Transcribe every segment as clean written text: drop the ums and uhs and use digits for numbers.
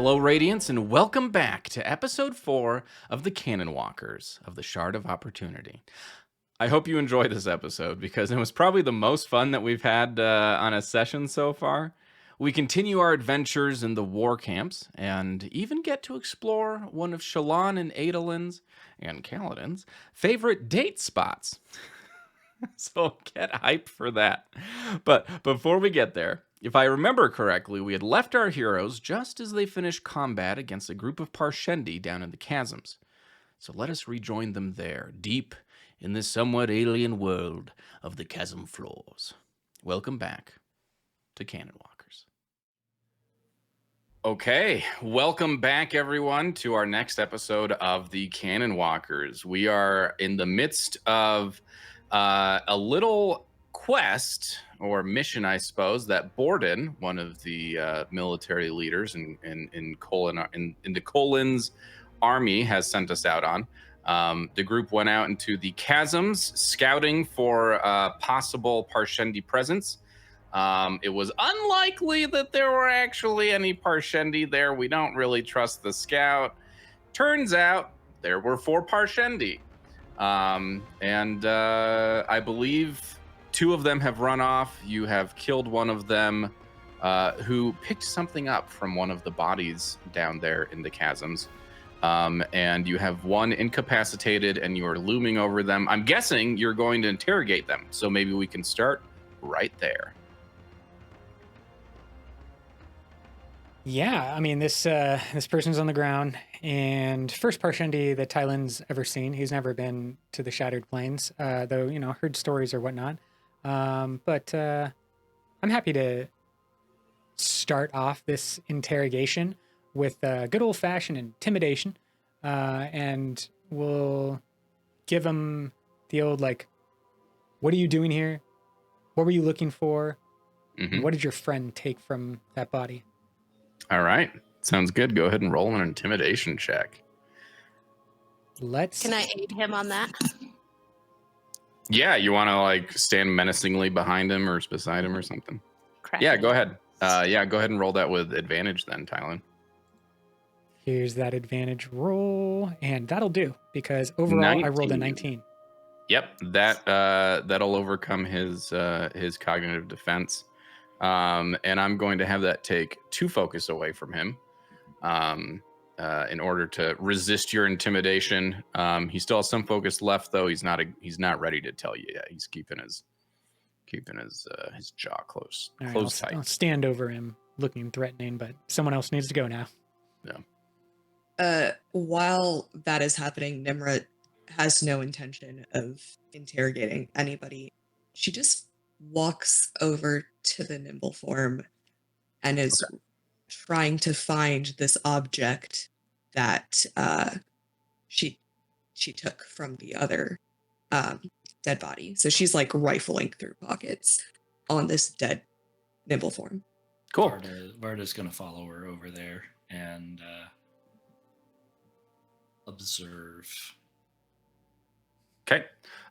Hello, Radiants, and welcome back to episode 4 of the Canonwalkers of the Shard of Opportunity. I hope you enjoyed this episode because it was probably the most fun that we've had on a session so far. We continue our adventures in the war camps and even get to explore one of Shallan and Adolin's and Kaladin's favorite date spots. So get hyped for that. But before we get there, if I remember correctly, we had left our heroes just as they finished combat against a group of Parshendi down in the chasms. So let us rejoin them there, deep in the somewhat alien world of the chasm floors. Welcome back to Canonwalkers. Okay, welcome back, everyone, to our next episode of the Canonwalkers. We are in the midst of a little quest or mission, I suppose, that Borden, one of the military leaders in the Colin's army, has sent us out on. The group went out into the chasms, scouting for possible Parshendi presence. It was unlikely that there were actually any Parshendi there. We don't really trust the scout. Turns out there were 4 Parshendi. And I believe 2 of them have run off. You have killed one of them who picked something up from one of the bodies down there in the chasms. And you have 1 incapacitated and you are looming over them. I'm guessing you're going to interrogate them. So maybe we can start right there. Yeah, I mean, this person's on the ground, and first Parshendi that Tylin's ever seen. He's never been to the Shattered Plains, though, you know, heard stories or whatnot. But I'm happy to start off this interrogation with good old-fashioned intimidation, and we'll give him the old, like, what are you doing here? What were you looking for? And what did your friend take from that body? All right. Sounds good. Go ahead and roll an intimidation check. Can I aid him on that? Yeah, you want to like stand menacingly behind him or beside him or something? Correct. Yeah, go ahead. Go ahead and roll that with advantage then, Tylin. Here's that advantage roll, and that'll do because overall 19. I rolled a 19. Yep, that'll overcome his cognitive defense. And I'm going to have that take 2 focus away from him in order to resist your intimidation. He still has some focus left, though. He's not ready to tell you yet. He's keeping his jaw closed tight. I'll stand over him, looking threatening, but someone else needs to go now. Yeah. While that is happening, Nmra has no intention of interrogating anybody. She just walks over to the nimble form and is trying to find this object that she took from the other dead body. So she's like rifling through pockets on this dead nimble form. Cool. Vardah's gonna follow her over there and observe. Okay.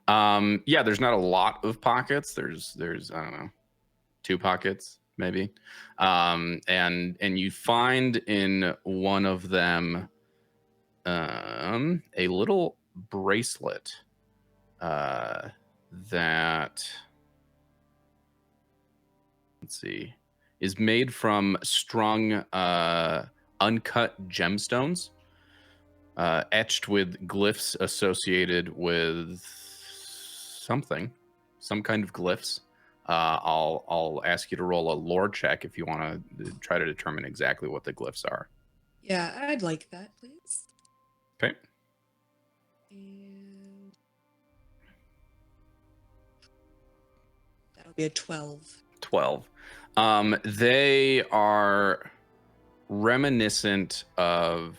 Yeah, there's not a lot of pockets. There's I don't know, 2 pockets maybe. And you find in one of them a little bracelet that, let's see, is made from strung uncut gemstones, etched with glyphs associated with some kind of glyphs. I'll ask you to roll a lore check if you want to try to determine exactly what the glyphs are. Yeah, I'd like that, please. Okay. And that'll be a 12. 12. They are reminiscent of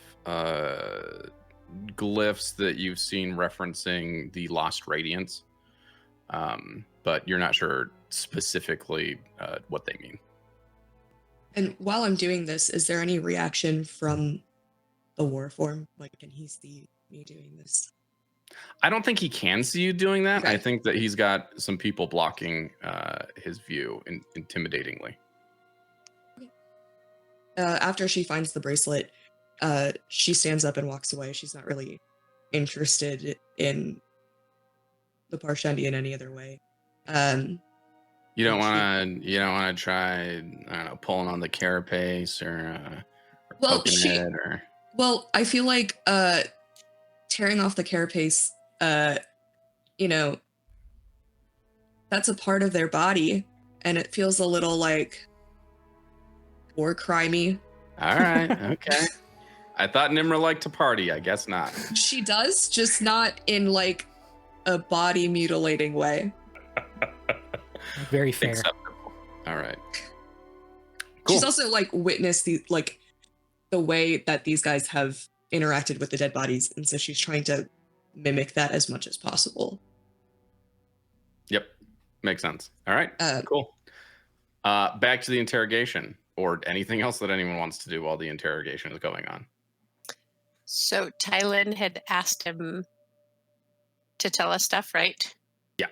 glyphs that you've seen referencing the Lost Radiance, but you're not sure specifically what they mean. And while I'm doing this, is there any reaction from the war form? Like, can he see me doing this? I don't think he can see you doing that. Okay. I think that he's got some people blocking his view intimidatingly. after she finds the bracelet, she stands up and walks away. She's not really interested in the Parshendi in any other way. You don't want to try, I don't know, pulling on the carapace or poking it or. Well, I feel like tearing off the carapace, you know, that's a part of their body, and it feels a little like war crimey. All right, okay. I thought Nmra liked to party. I guess not. She does, just not in like a body mutilating way. Very fair. Acceptable. All right. Cool. She's also like witnessed the way that these guys have interacted with the dead bodies, and so she's trying to mimic that as much as possible. Yep, makes sense. All right, cool. Back to the interrogation, or anything else that anyone wants to do while the interrogation is going on. So Tylin had asked him to tell us stuff, right? Yeah.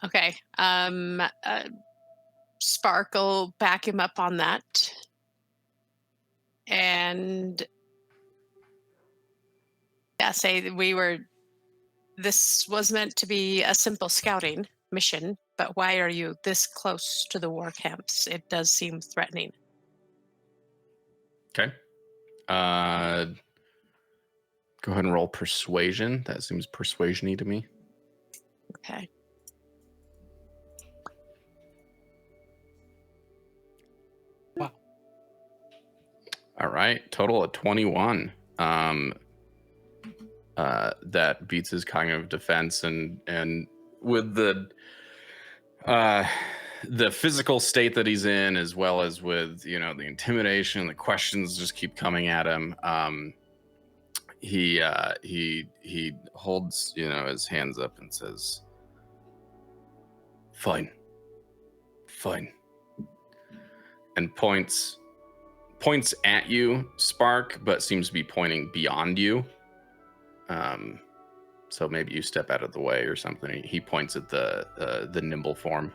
Okay. Sparkle back him up on that. And yeah, say that this was meant to be a simple scouting mission, but why are you this close to the war camps? It does seem threatening. Okay. Go ahead and roll persuasion. That seems persuasion-y to me. Okay. Wow. All right. Total of 21. That beats his cognitive defense, and with the physical state that he's in, as well as with the intimidation, the questions just keep coming at him. He holds his hands up and says, "Fine, and points at you, Spark, but seems to be pointing beyond you. So maybe you step out of the way or something." He points at the nimble form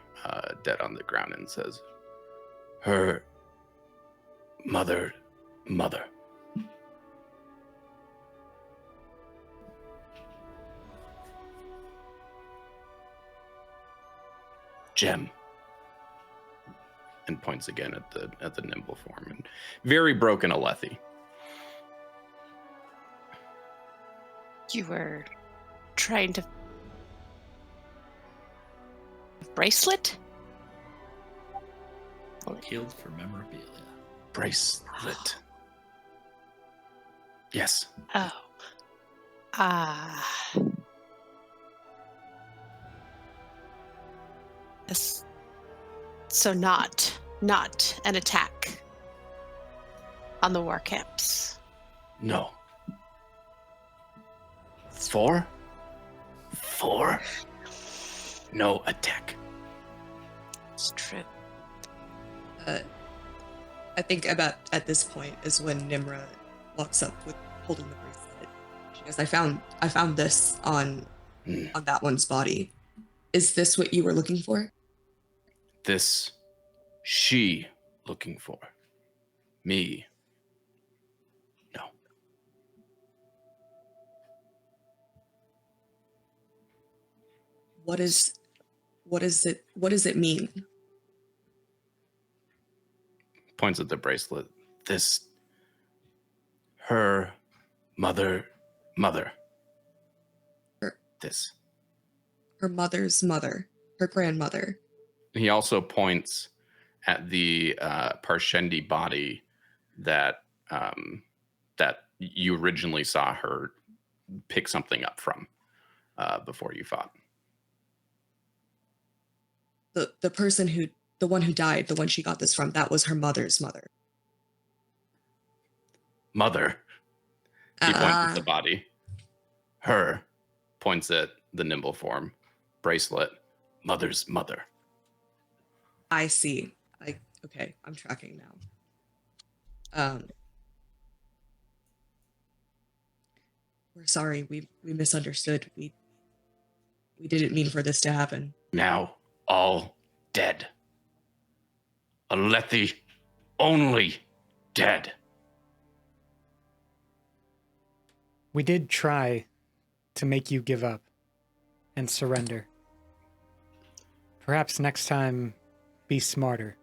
dead on the ground and says, "Her mother. Gem." And points again at the nimble form, and very broken Alethi. You were trying to bracelet? Killed for memorabilia. Bracelet. Yes. Oh. So not an attack on the war camps. No. Four? No attack. It's true. I think about at this point is when Nmra walks up with holding the bracelet. She goes, I found this on that one's body. Is this what you were looking for? This she looking for. Me. No. What does it mean? Points at the bracelet. This. Her mother. This. Her mother's mother, her grandmother. He also points at the Parshendi body that you originally saw her pick something up from before you fought. The one who died, the one she got this from, that was her mother's mother. Mother. He points at the body. Her points at the nimble form. Bracelet. Mother's mother. I see. Okay, I'm tracking now. We're sorry. We misunderstood. We didn't mean for this to happen. Now all dead. Alethi only dead. We did try to make you give up and surrender. Perhaps next time, be smarter.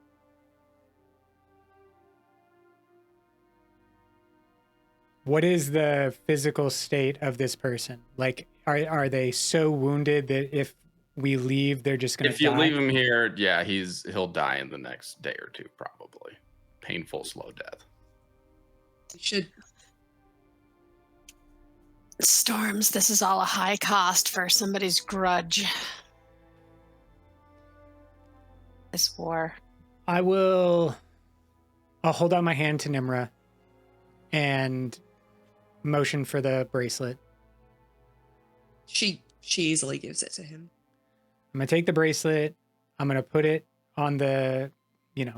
What is the physical state of this person? Like, are they so wounded that if we leave, they're just going to die? If you leave him here, yeah, he'll die in the next day or two, probably. Painful, slow death. We should. Storms, this is all a high cost for somebody's grudge. This war. I'll hold out my hand to Nmra and motion for the bracelet. She easily gives it to him. I'm going to take the bracelet. I'm going to put it on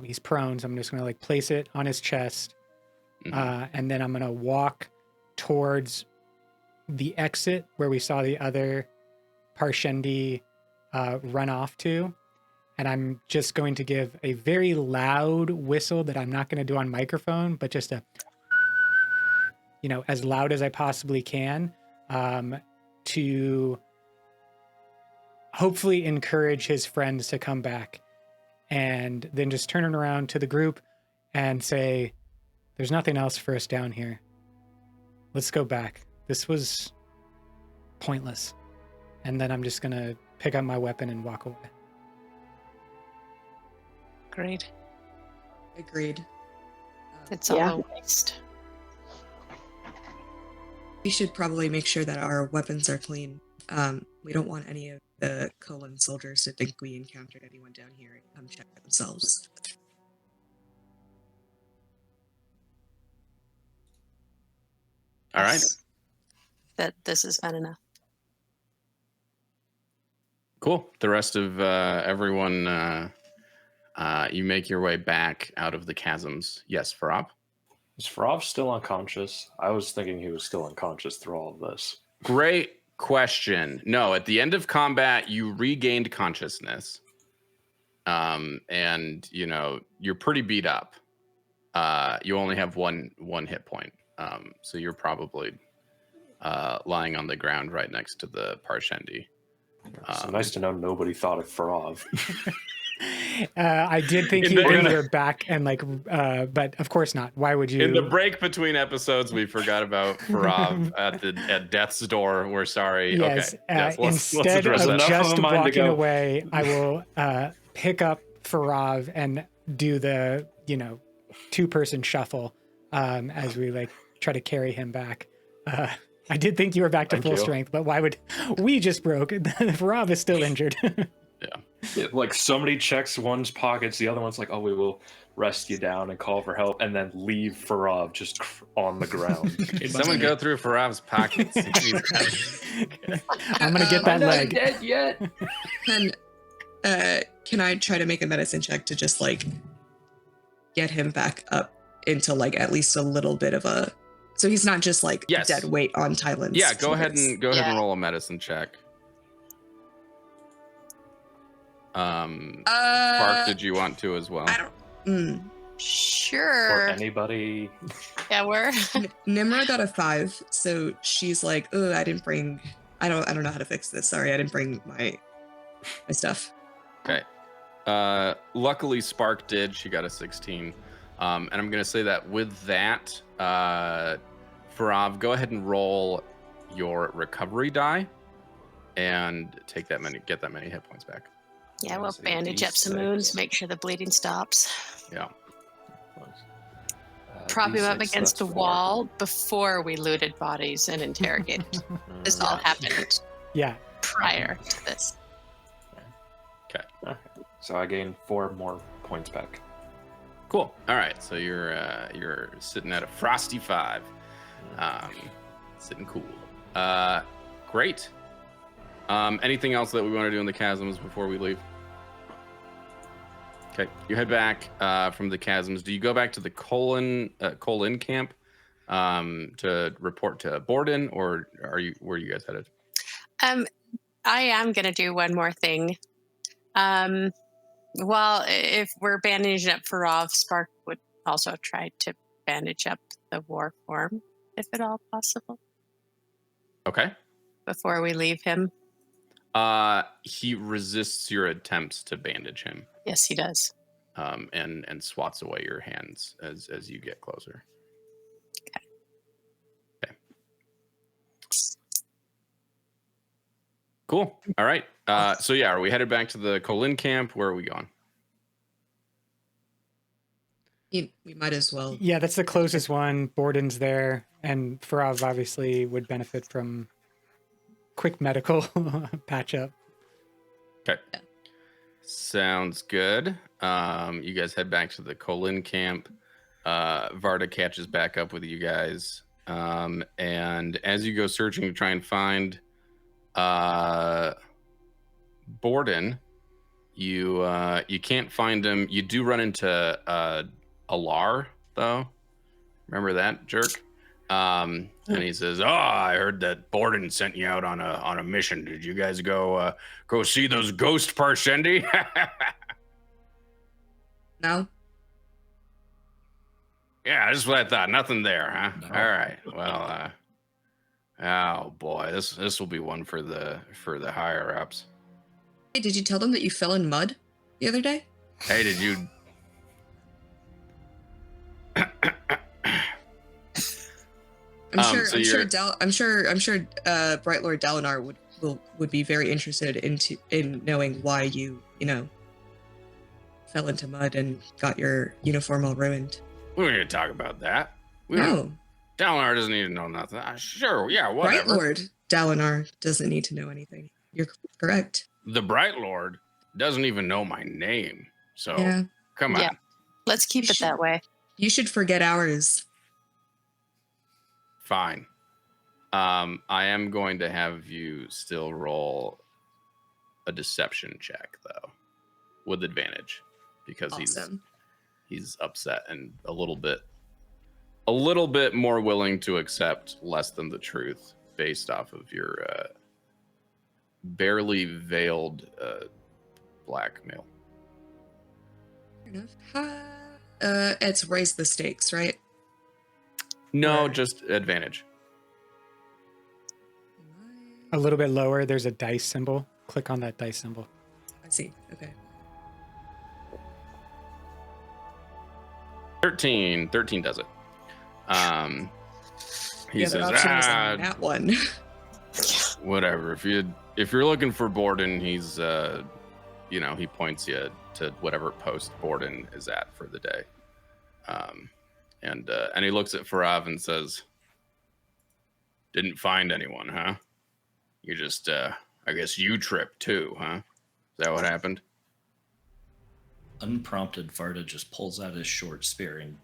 he's prone, so I'm just going to like place it on his chest. Mhm. And then I'm going to walk towards the exit where we saw the other Parshendi run off to. And I'm just going to give a very loud whistle that I'm not going to do on microphone, but just as loud as I possibly can, to hopefully encourage his friends to come back. And then just turn it around to the group and say, there's nothing else for us down here. Let's go back. This was pointless. And then I'm just going to pick up my weapon and walk away. Agreed. It's Yeah. all a waste. We should probably make sure that our weapons are clean. We don't want any of the Colon soldiers to think we encountered anyone down here and come check for themselves. All right. That this has been enough. Cool. The rest of everyone, you make your way back out of the chasms. Yes, Farav? Is Farav still unconscious? I was thinking he was still unconscious through all of this. Great question. No, at the end of combat, you regained consciousness. And, you're pretty beat up. You only have one hit point. So you're probably lying on the ground right next to the Parshendi. So nice to know nobody thought of Farav. I did think you were back and but of course not. Why would you? In the break between episodes, we forgot about Farav at death's door. We're sorry. Yes. Okay. Yes, let's Instead address of that. just mine to walking go. away, I will pick up Farav and do the 2-person shuffle as we try to carry him back. I did think you were back to Thank full you. strength, but why would we just broke? Farav is still injured. Yeah, somebody checks one's pockets, the other one's like, oh, we will rest you down and call for help, and then leave Farav just on the ground. Someone go through Farav's pockets. I'm gonna get that leg. Dead yet? Can I try to make a medicine check to just get him back up into at least a little bit of a, so he's not just Yes. dead weight on Tylin's Yeah, go ahead shoulders. and roll a medicine check. Uh, Spark, did you want to as well? I don't. For Sure. anybody. Yeah, we're Nmra got a 5, so she's like, "Oh, I didn't bring. I don't know how to fix this. Sorry, I didn't bring my stuff." Okay. Luckily, Spark did. She got a 16. And I'm going to say that with that, Farav, go ahead and roll your recovery die and get that many hit points back. yeah, we'll Let's see, bandage up some D6. wounds, make sure the bleeding stops. Yeah. Prop him up D6, against that's the 4. wall before we looted bodies and interrogated. This all happened Yeah. prior to this. Okay. So I gained 4 more points back. Cool. All right. So you're sitting at a frosty 5. Sitting cool. Great. Anything else that we want to do in the chasms before we leave? Okay, you head back from the chasms. Do you go back to the Colin camp to report to Borden, or where are you guys headed? I am going to do one more thing. Well, if we're bandaging up Farav, Spark would also try to bandage up the war form, if at all possible, Okay. before we leave him. He resists your attempts to bandage him, Yes, he does. and swats away your hands as you get closer. Okay. Cool. All right. So yeah, are we headed back to the Colin camp? Where are we going? We might as well. Yeah, that's the closest one. Borden's there, and Farav obviously would benefit from quick medical patch up. Okay. Sounds good. You guys head back to the Colin camp. Vardah catches back up with you guys. And as you go searching to try and find Borden, you can't find him. You do run into Ellar, though. Remember that jerk? And he says, "Oh, I heard that Borden sent you out on a mission. Did you guys go see those ghost Parshendi?" No. Yeah, that's what I thought. Nothing there, huh? No. All right. Well, oh boy, this will be one for the higher ups. Hey, did you tell them that you fell in mud the other day? Hey, did you? I'm sure Bright Lord Dalinar would be very interested in knowing why you fell into mud and got your uniform all ruined. We're going to talk about that. No. Dalinar doesn't need to know nothing. Sure, yeah, whatever. Bright Lord Dalinar doesn't need to know anything. You're correct. The Bright Lord doesn't even know my name. So, Yeah. come on. Yeah. Let's keep it that way. You should forget ours. Fine. I am going to have you still roll a deception check, though, with advantage, because Awesome. he's upset and a little bit more willing to accept less than the truth based off of your barely veiled blackmail. Fair enough. It's raise the stakes, right? No, Or- just advantage. A little bit lower, there's a dice symbol. Click on that dice symbol. I see. Okay. 13 does it. He The says, other option was that one. whatever. If you're looking for Borden, he's he points you to whatever post Borden is at for the day. And he looks at Farav and says, "Didn't find anyone, huh? You just I guess you tripped too, huh? Is that what happened?" Unprompted, Vardah just pulls out his short spear and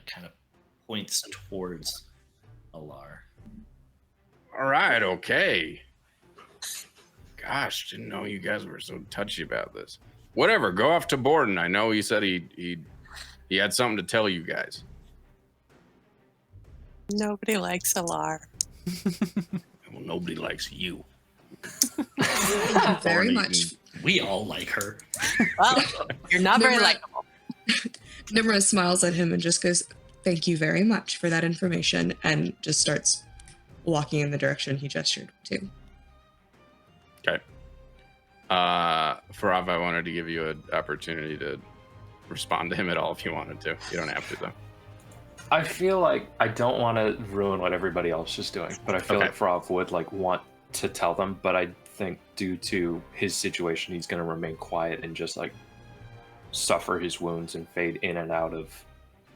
kind of points towards Ellar. All right, okay. Gosh, didn't know you guys were so touchy about this. Whatever, go off to Borden. I know he said he had something to tell you guys. Nobody likes Ellar. Well, nobody likes you. Thank you very Thorny much. We all like her. Well, you're not very Nmra- likable. Nmra smiles at him and just goes, "Thank you very much for that information," and just starts walking in the direction he gestured to. Okay. Farav, I wanted to give you an opportunity to respond to him at all if you wanted to. You don't have to, though. I feel like I don't want to ruin what everybody else is doing, but I feel Okay. like Farav would want to tell them, but I think due to his situation, he's going to remain quiet and just suffer his wounds and fade in and out of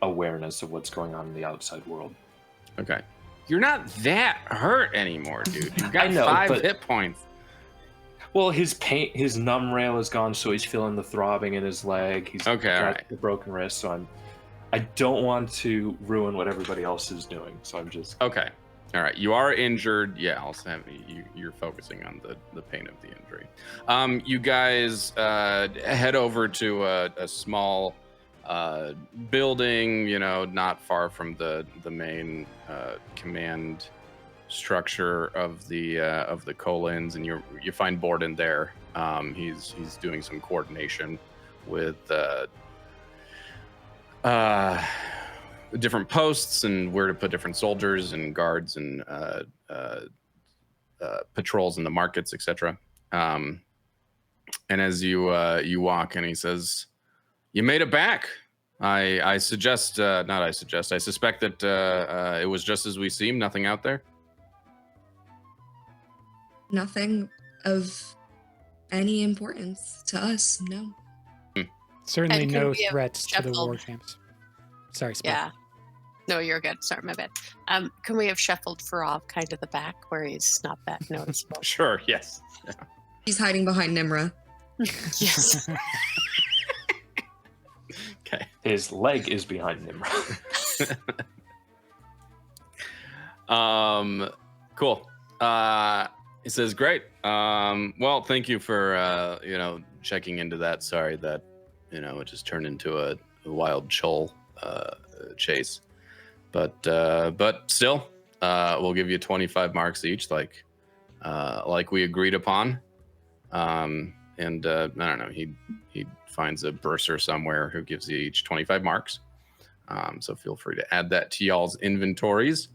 awareness of what's going on in the outside world. Okay. You're not that hurt anymore, dude. You've got I know, 5 but- hit points. Well, his pain, his numb rail is gone, so he's feeling the throbbing in his leg. He's Okay, got alright. the broken wrist, so I don't want to ruin what everybody else is doing, so I'm just... Okay. All right. You are injured. Yeah, I'll have you're focusing on the pain of the injury. You guys head over to a small building, not far from the main command structure of the Colins, and you find Borden there. He's doing some coordination with different posts and where to put different soldiers and guards and patrols in the markets, etc. And as you walk, and he says, "You made it back. I suspect that it was just as we seemed. Nothing out there." Nothing of any importance to us, no. Certainly And could no we have threats to the war shuffled- camps. Sorry, Spike. Yeah. No, you're good. Sorry, my bad. Can we have shuffled Farav kind of the back where he's not that noticeable? Sure. Yes. He's hiding behind Nmra. Yes. Okay. His leg is behind Nmra. Cool. He says, "Great. Well, thank you for checking into that. Sorry that it just turned into a wild chol chase, but still, we'll give you 25 marks each, like we agreed upon. And I don't know. He finds a bursar somewhere who gives you each 25 marks. So feel free to add that to y'all's inventories.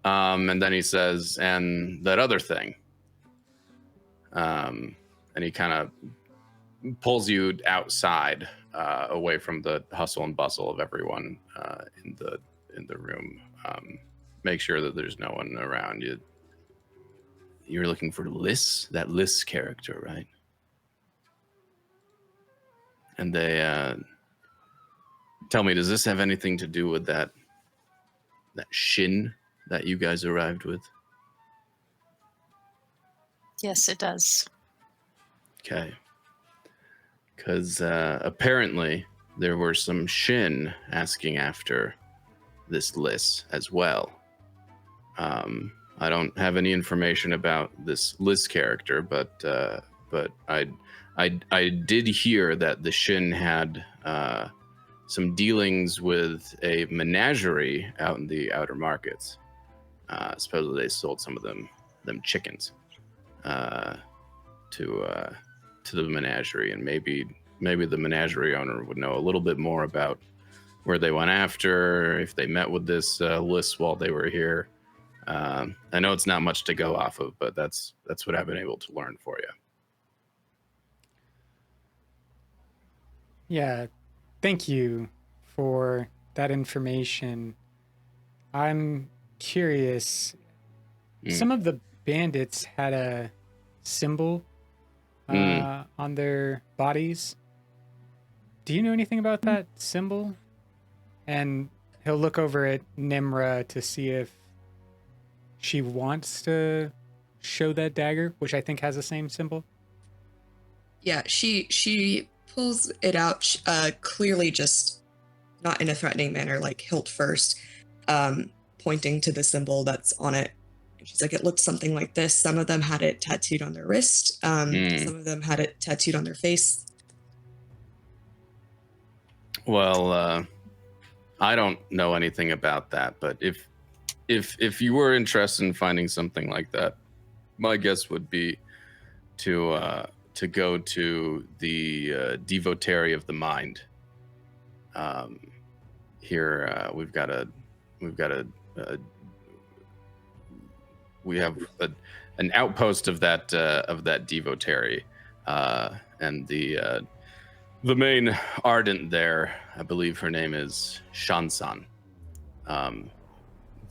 And then he says, and that other thing." And he kind of pulls you outside, away from the hustle and bustle of everyone in the room. Make sure that there's no one around you. You're looking for Liss, that Liss character, right? And they tell me, does this have anything to do with that shin that you guys arrived with? Yes, it does. Okay. Because apparently there were some shin asking after this Liss as well. I don't have any information about this Liss character, but I did hear that the shin had some dealings with a menagerie out in the outer markets. Supposedly they sold some of them chickens to the menagerie, and maybe the menagerie owner would know a little bit more about where they went after, if they met with this Liss while they were here. I know it's not much to go off of, but that's what I've been able to learn for you. Yeah, thank you for that information. I'm curious. Some of the bandits had a symbol on their bodies. Do you know anything about that symbol? And he'll look over at Nmra to see if she wants to show that dagger, which I think has the same symbol. Yeah, she pulls it out, clearly just not in a threatening manner, like hilt first, pointing to the symbol that's on it. And she's like, it looked something like this. Some of them had it tattooed on their wrist. Some of them had it tattooed on their face. Well, I don't know anything about that, but if you were interested in finding something like that, my guess would be to go to the Devotary of the Mind. Here we have an outpost of that Devotary, and the main ardent there, I believe her name is Shansan.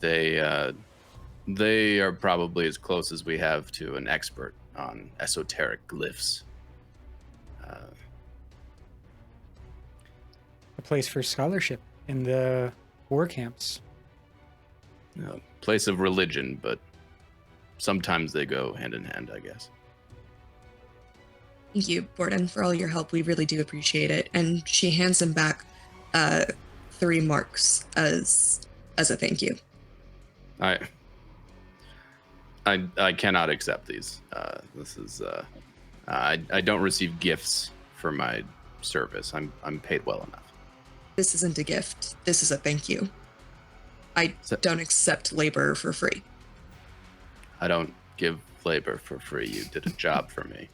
They are probably as close as we have to an expert on esoteric glyphs. A place for scholarship in the war camps. A place of religion, but sometimes they go hand in hand, I guess. Thank you, Borden, for all your help. We really do appreciate it. And she hands him back 3 marks as a thank you. I cannot accept these. This is I don't receive gifts for my service. I'm paid well enough. This isn't a gift. This is a thank you. I don't accept labor for free. I don't give labor for free. You did a job for me.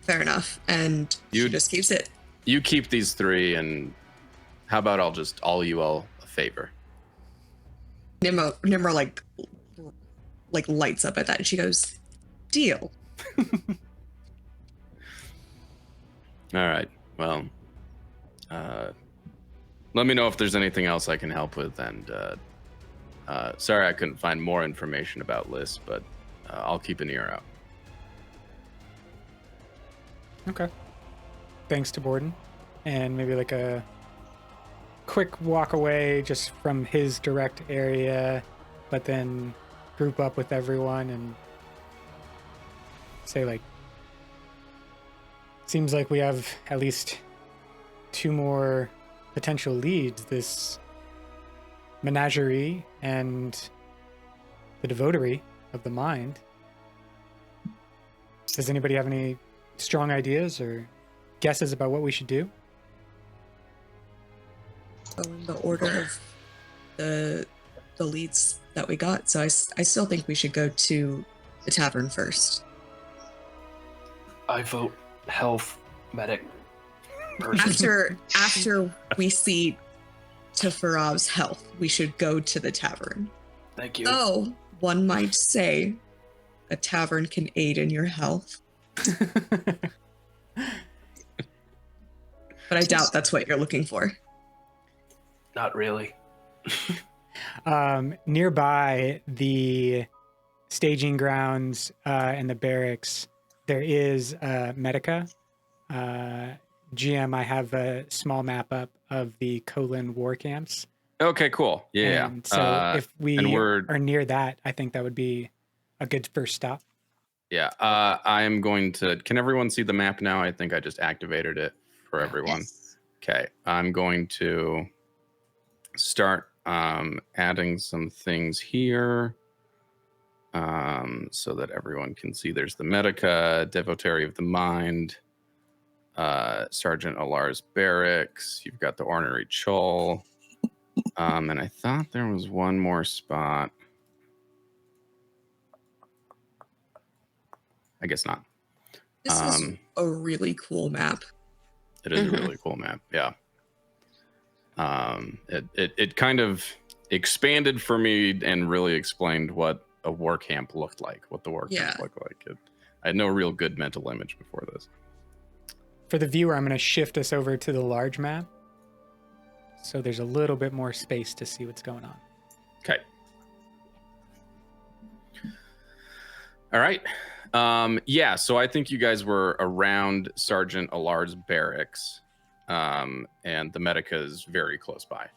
Fair enough. And she just keeps it. You keep these 3, and how about I'll favor. Nmra like lights up at that, and she goes, "Deal." All right. Well, let me know if there's anything else I can help with. And sorry I couldn't find more information about Liss, but I'll keep an ear out. Okay. Thanks to Borden. And maybe like a quick walk away just from his direct area, but then group up with everyone and say, like, seems like we have at least 2 more potential leads, this Menagerie and the Devotary of the Mind. Does anybody have any strong ideas or guesses about what we should do? Go in the order of the leads that we got. So I still think we should go to the tavern first. I vote health medic person. After we see to Farav's health, we should go to the tavern. Thank you. Oh, one might say a tavern can aid in your health. But I doubt that's what you're looking for. Not really. Nearby the staging grounds and the barracks, there is Medica. GM, I have a small map up of the Colin war camps. Okay, cool. Yeah. And so if we and are near that, I think that would be a good first stop. Yeah. I am going to. Can everyone see the map now? I think I just activated it for everyone. Yes. Okay. I'm going to start adding some things here so that everyone can see. There's the Medica, Devotary of the Mind, Sergeant Ellar's barracks. You've got the Ornery Chol. And I thought there was one more spot. I guess not. This is a really cool map. It is a really cool map. Yeah. It kind of expanded for me and really explained what a war camp looked like, what the war camp looked like. I had no real good mental image before this. For the viewer, I'm going to shift us over to the large map, so there's a little bit more space to see what's going on. Okay. All right. Yeah, so I think you guys were around Sergeant Ellar's barracks, and the Medica is very close by.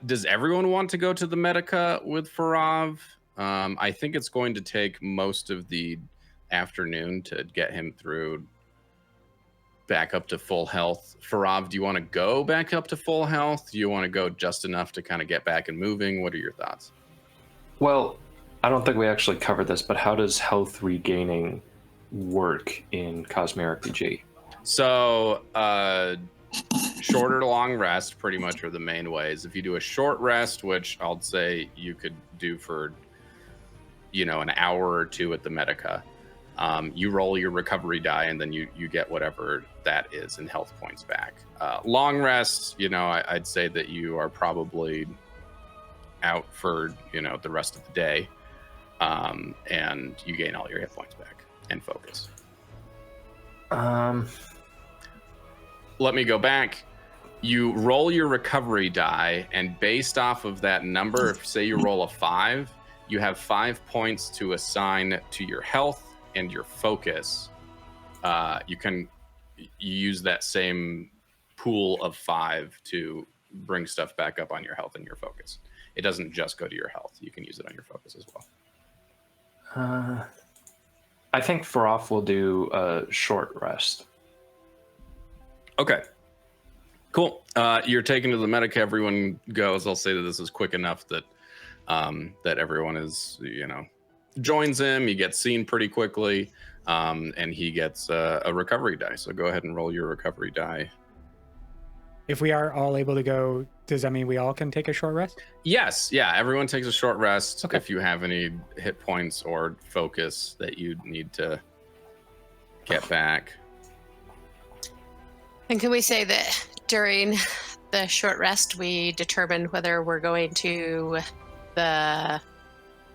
Does everyone want to go to the Medica with Farav? I think it's going to take most of the afternoon to get him through back up to full health. Farav, do you want to go back up to full health? Do you want to go just enough to kind of get back and moving? What are your thoughts? Well, I don't think we actually covered this, but how does health regaining work in CosmereRPG? So, shorter to long rest pretty much are the main ways. If you do a short rest, which I'll say you could do for, an hour or two at the Medica, you roll your recovery die and then you get whatever that is in health points back. Long rest, I'd say that you are probably out for, the rest of the day. And you gain all your hit points back and focus. Let me go back. You roll your recovery die, and based off of that number, if say you roll a 5, you have 5 points to assign to your health and your focus. You can use that same pool of 5 to bring stuff back up on your health and your focus. It doesn't just go to your health. You can use it on your focus as well. I think Farav will do a short rest. Okay. Cool. You're taken to the Medica. Everyone goes. I'll say that this is quick enough that that everyone is, joins him. He gets seen pretty quickly, and he gets a recovery die. So go ahead and roll your recovery die. If we are all able to go, does that mean we all can take a short rest? Yes. Yeah. Everyone takes a short rest. Okay. If you have any hit points or focus that you need to get back. And can we say that during the short rest, we determine whether we're going to the...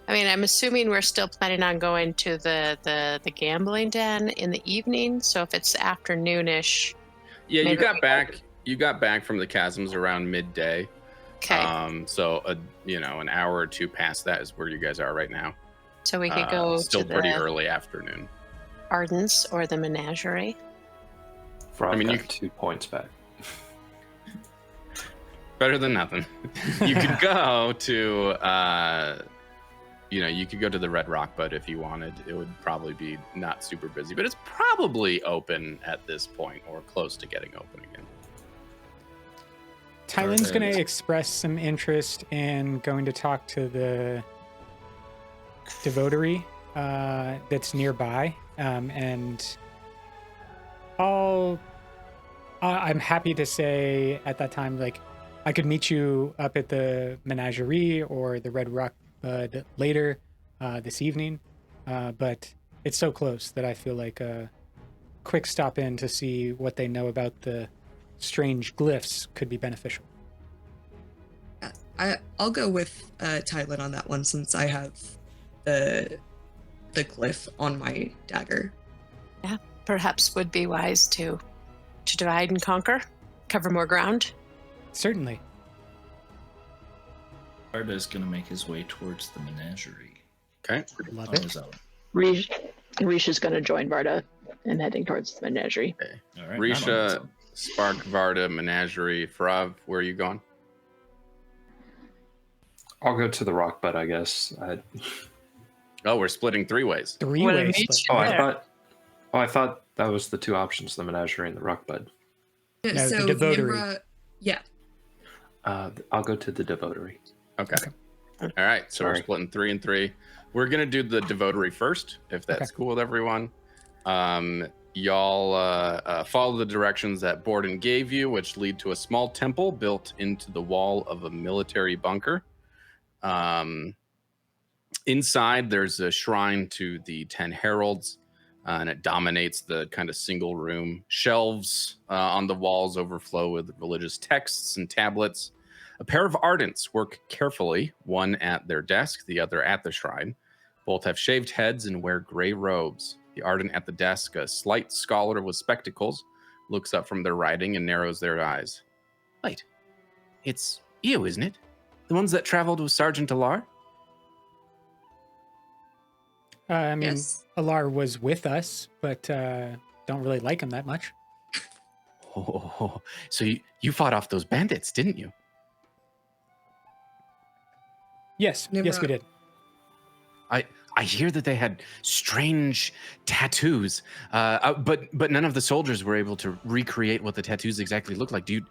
I mean, I'm assuming we're still planning on going to the gambling den in the evening. So if it's afternoonish... Yeah, you maybe got we back. You got back from the chasms around midday. Okay. So an hour or two past that is where you guys are right now. So we could go Still to pretty the early afternoon. Ardents or the Menagerie. Farav I mean, got 2 points back. Better than nothing. You could go to you could go to the Red Rock, but if you wanted, it would probably be not super busy, but it's probably open at this point or close to getting open again. Tylin's going Vardah is- to express some interest in going to talk to the Devotary that's nearby, and I'm happy to say at that time, like, I could meet you up at the Menagerie or the Red Rock later this evening, but it's so close that I feel like a quick stop in to see what they know about the strange glyphs could be beneficial. I'll go with Tylin on that one since I have the glyph on my dagger. Yeah, perhaps would be wise to divide and conquer, cover more ground. Certainly. Vardah is going to make his way towards the menagerie Okay. Love on it. his own. Risha's going to join Vardah and heading towards the menagerie. All right, not on his Risha, own. Spark, Vardah, Menagerie, Farav, where are you going? I'll go to the rock bud, I guess. Oh, we're splitting three ways. Would it Three-way meet split. you I there? thought. Oh, I thought that was the two options: the menagerie and the rock bud. Yeah, No, the so Devotary. Nmra, yeah, I'll go to the devotary. Okay. All right. So we're Sorry. splitting 3 and 3. We're gonna do the Devotary first, if that's cool with everyone. Y'all follow the directions that Borden gave you, which lead to a small temple built into the wall of a military bunker. Inside, there's a shrine to the 10 heralds, and it dominates the kind of single room. Shelves on the walls overflow with religious texts and tablets. A pair of ardents work carefully, one at their desk, the other at the shrine. Both have shaved heads and wear gray robes. The ardent at the desk, a slight scholar with spectacles, looks up from their writing and narrows their eyes. Wait, it's you, isn't it? The ones that traveled with Sergeant Ellar? I mean, yes. Ellar was with us, but don't really like him that much. Oh, so you fought off those bandits, didn't you? Yes, yes, we Nmra- did. I hear that they had strange tattoos, but none of the soldiers were able to recreate what the tattoos exactly looked like. Do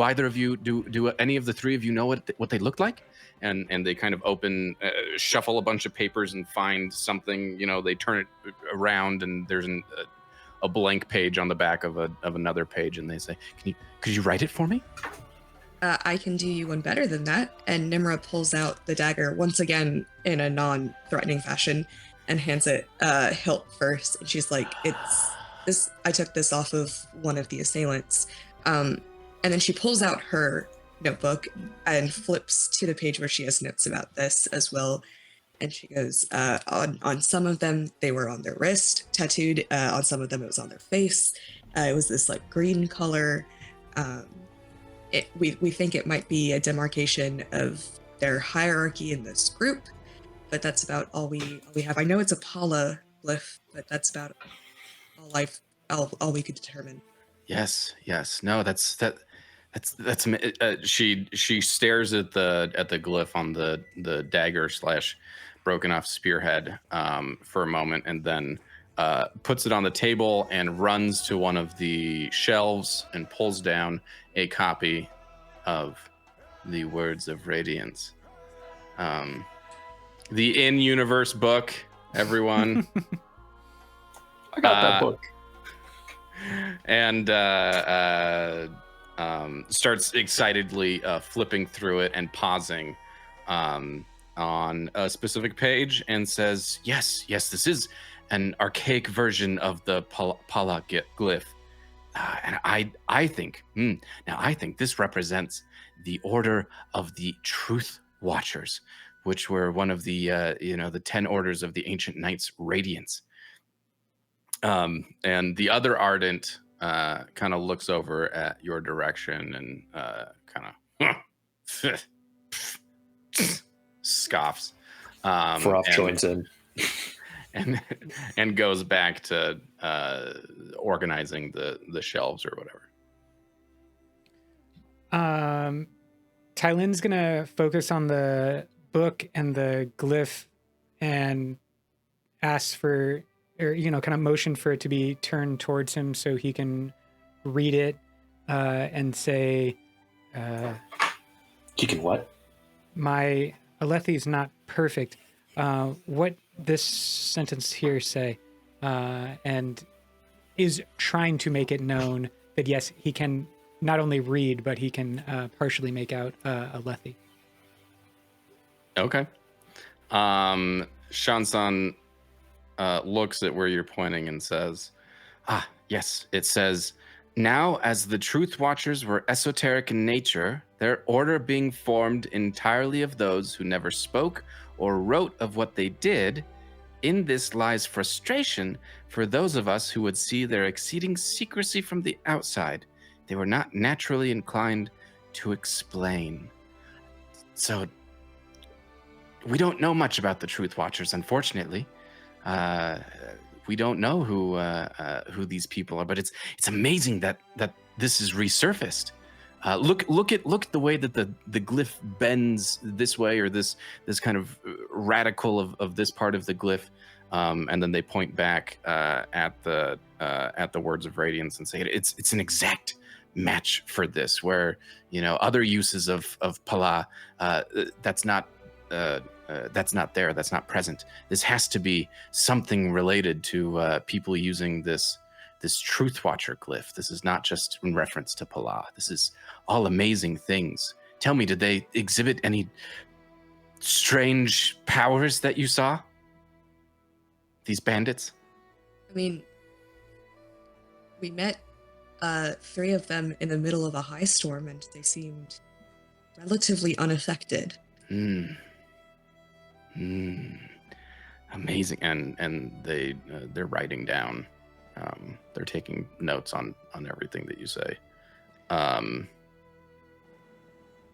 either of you do any of the three of you know what they looked like? And they kind of shuffle a bunch of papers and find something. They turn it around and there's a blank page on the back of another page, and they say, "Could you write it for me?" I can do you one better than that. And Nmra pulls out the dagger once again in a non-threatening fashion and hands it hilt first. And she's like, "It's this. I took this off of one of the assailants." And then she pulls out her notebook and flips to the page where she has notes about this as well. And she goes, on some of them, they were on their wrist, tattooed. On some of them, it was on their face. It was this like green color. We think it might be a demarcation of their hierarchy in this group, but that's about all we have. I know it's a Pala glyph, but that's about all we could determine. Yes. No, that's. She stares at the glyph on the dagger / broken off spearhead for a moment, and then puts it on the table and runs to one of the shelves and pulls down a copy of the Words of Radiance, the in-universe book. Everyone. I got that book. And starts excitedly flipping through it and pausing on a specific page and says, yes, this is an archaic version of the Pala glyph. And I think this represents the Order of the Truth Watchers, which were one of the the 10 orders of the ancient knights Radiance. And the other ardent kind of looks over at your direction and kind of scoffs. Farav joins in. and goes back to organizing the shelves or whatever. Tylin's gonna focus on the book and the glyph and ask for, or kind of motion for it to be turned towards him so he can read it and say, He can what? my Alethi is not perfect. What this sentence here say, and is trying to make it known that yes, he can not only read, but he can partially make out Alethi. Okay. Shansan looks at where you're pointing and says, yes, it says, now as the Truth Watchers were esoteric in nature, their order being formed entirely of those who never spoke or wrote of what they did, in this lies frustration for those of us who would see their exceeding secrecy from the outside. They were not naturally inclined to explain. So, we don't know much about the Truth Watchers, unfortunately. We don't know who these people are, but it's amazing that this is resurfaced. Look at the way that the glyph bends this way, or this kind of radical of this part of the glyph, and then they point back at the words of radiance and say it's an exact match for this. Where other uses of Pala, that's not there. That's not present. This has to be something related to people using this Truth Watcher glyph. This is not just in reference to Pala. This is all amazing things. Tell me, did they exhibit any strange powers that you saw? These bandits? I mean, we met 3 of them in the middle of a high storm, and they seemed relatively unaffected. Amazing. And they're writing down. They're taking notes on everything that you say.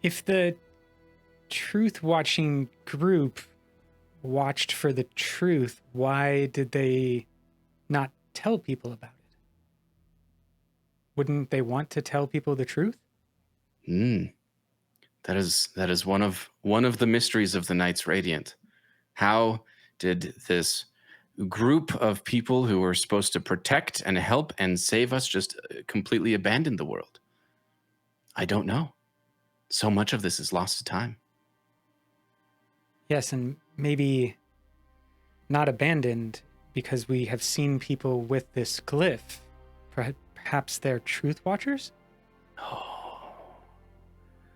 If the truth watching group watched for the truth, why did they not tell people about it? Wouldn't they want to tell people the truth? That is one of the mysteries of the Knights Radiant. How did this group of people who were supposed to protect and help and save us just completely abandon the world? I don't know. So much of this is lost to time. Yes, and maybe not abandoned because we have seen people with this glyph. Perhaps they're Truth Watchers?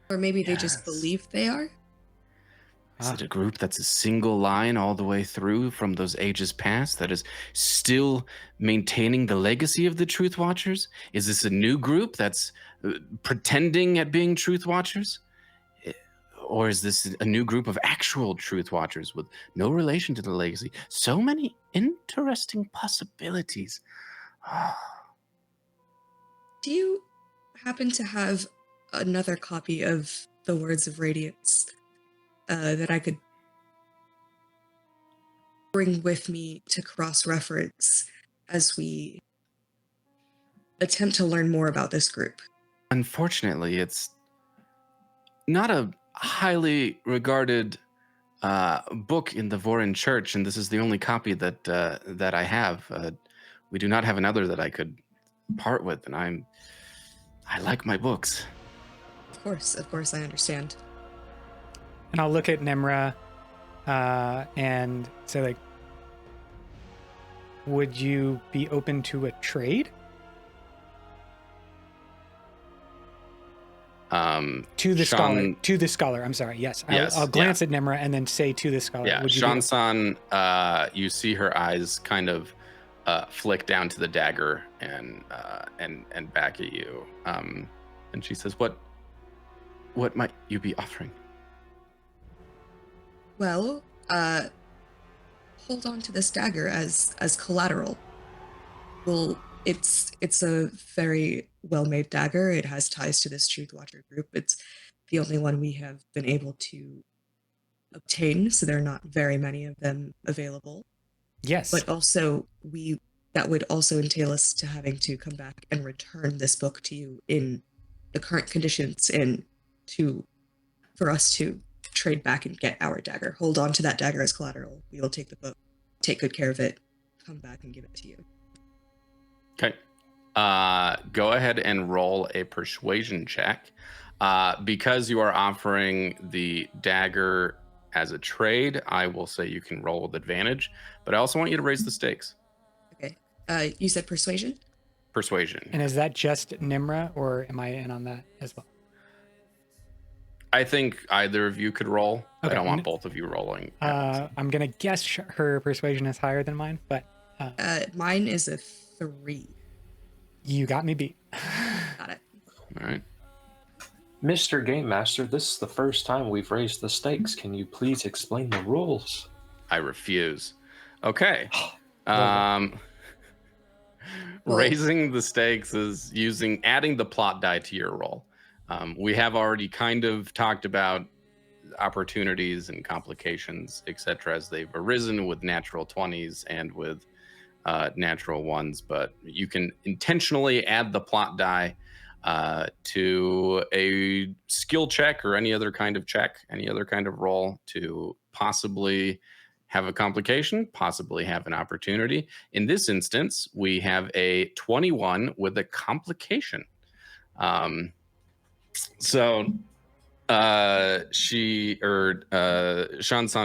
Or maybe they Yes. just believe they are? Is it a group that's a single line all the way through from those ages past that is still maintaining the legacy of the Truth Watchers? Is this a new group that's pretending at being Truth Watchers? Or is this a new group of actual Truth Watchers with no relation to the legacy? So many interesting possibilities. Do you happen to have another copy of the Words of Radiance that I could bring with me to cross-reference as we attempt to learn more about this group? Unfortunately, it's not a highly regarded book in the Vorin Church, and this is the only copy that I have. We do not have another that I could part with, and I like my books. Of course, I understand. And I'll look at Nmra and say, like, would you be open to a trade? To the scholar. To the scholar. I'm sorry. Yes. I'll glance at Nmra and then say to the scholar. Yeah, Shansan, you see her eyes kind of flick down to the dagger and back at you. And she says, "What might you be offering?" Well, hold on to this dagger as collateral. Well, it's a very well-made dagger. It has ties to this Truth Watcher group. It's the only one we have been able to obtain, so there are not very many of them available. Yes. But also, that would also entail us to having to come back and return this book to you in the current conditions, and for us to trade back and get our dagger. Hold on to that dagger as collateral. We will take the book, take good care of it, come back and give it to you. Okay. Go ahead and roll a persuasion check. Because you are offering the dagger as a trade, I will say you can roll with advantage, but I also want you to raise the stakes. Okay. You said persuasion? Persuasion. And is that just Nmra, or am I in on that as well? I think either of you could roll. Okay. I don't want both of you rolling. I'm going to guess her persuasion is higher than mine, but... Mine is a 3. You got me beat. Got it. All right. Mr. Game Master, this is the first time we've raised the stakes. Can you please explain the rules? I refuse. Okay. Well, Raising the stakes is adding the plot die to your roll. We have already kind of talked about opportunities and complications, etc., as they've arisen with natural 20s and with natural 1s, but you can intentionally add the plot die to a skill check or any other kind of check, any other kind of roll to possibly have a complication, possibly have an opportunity. In this instance, we have a 21 with a complication. Shan-san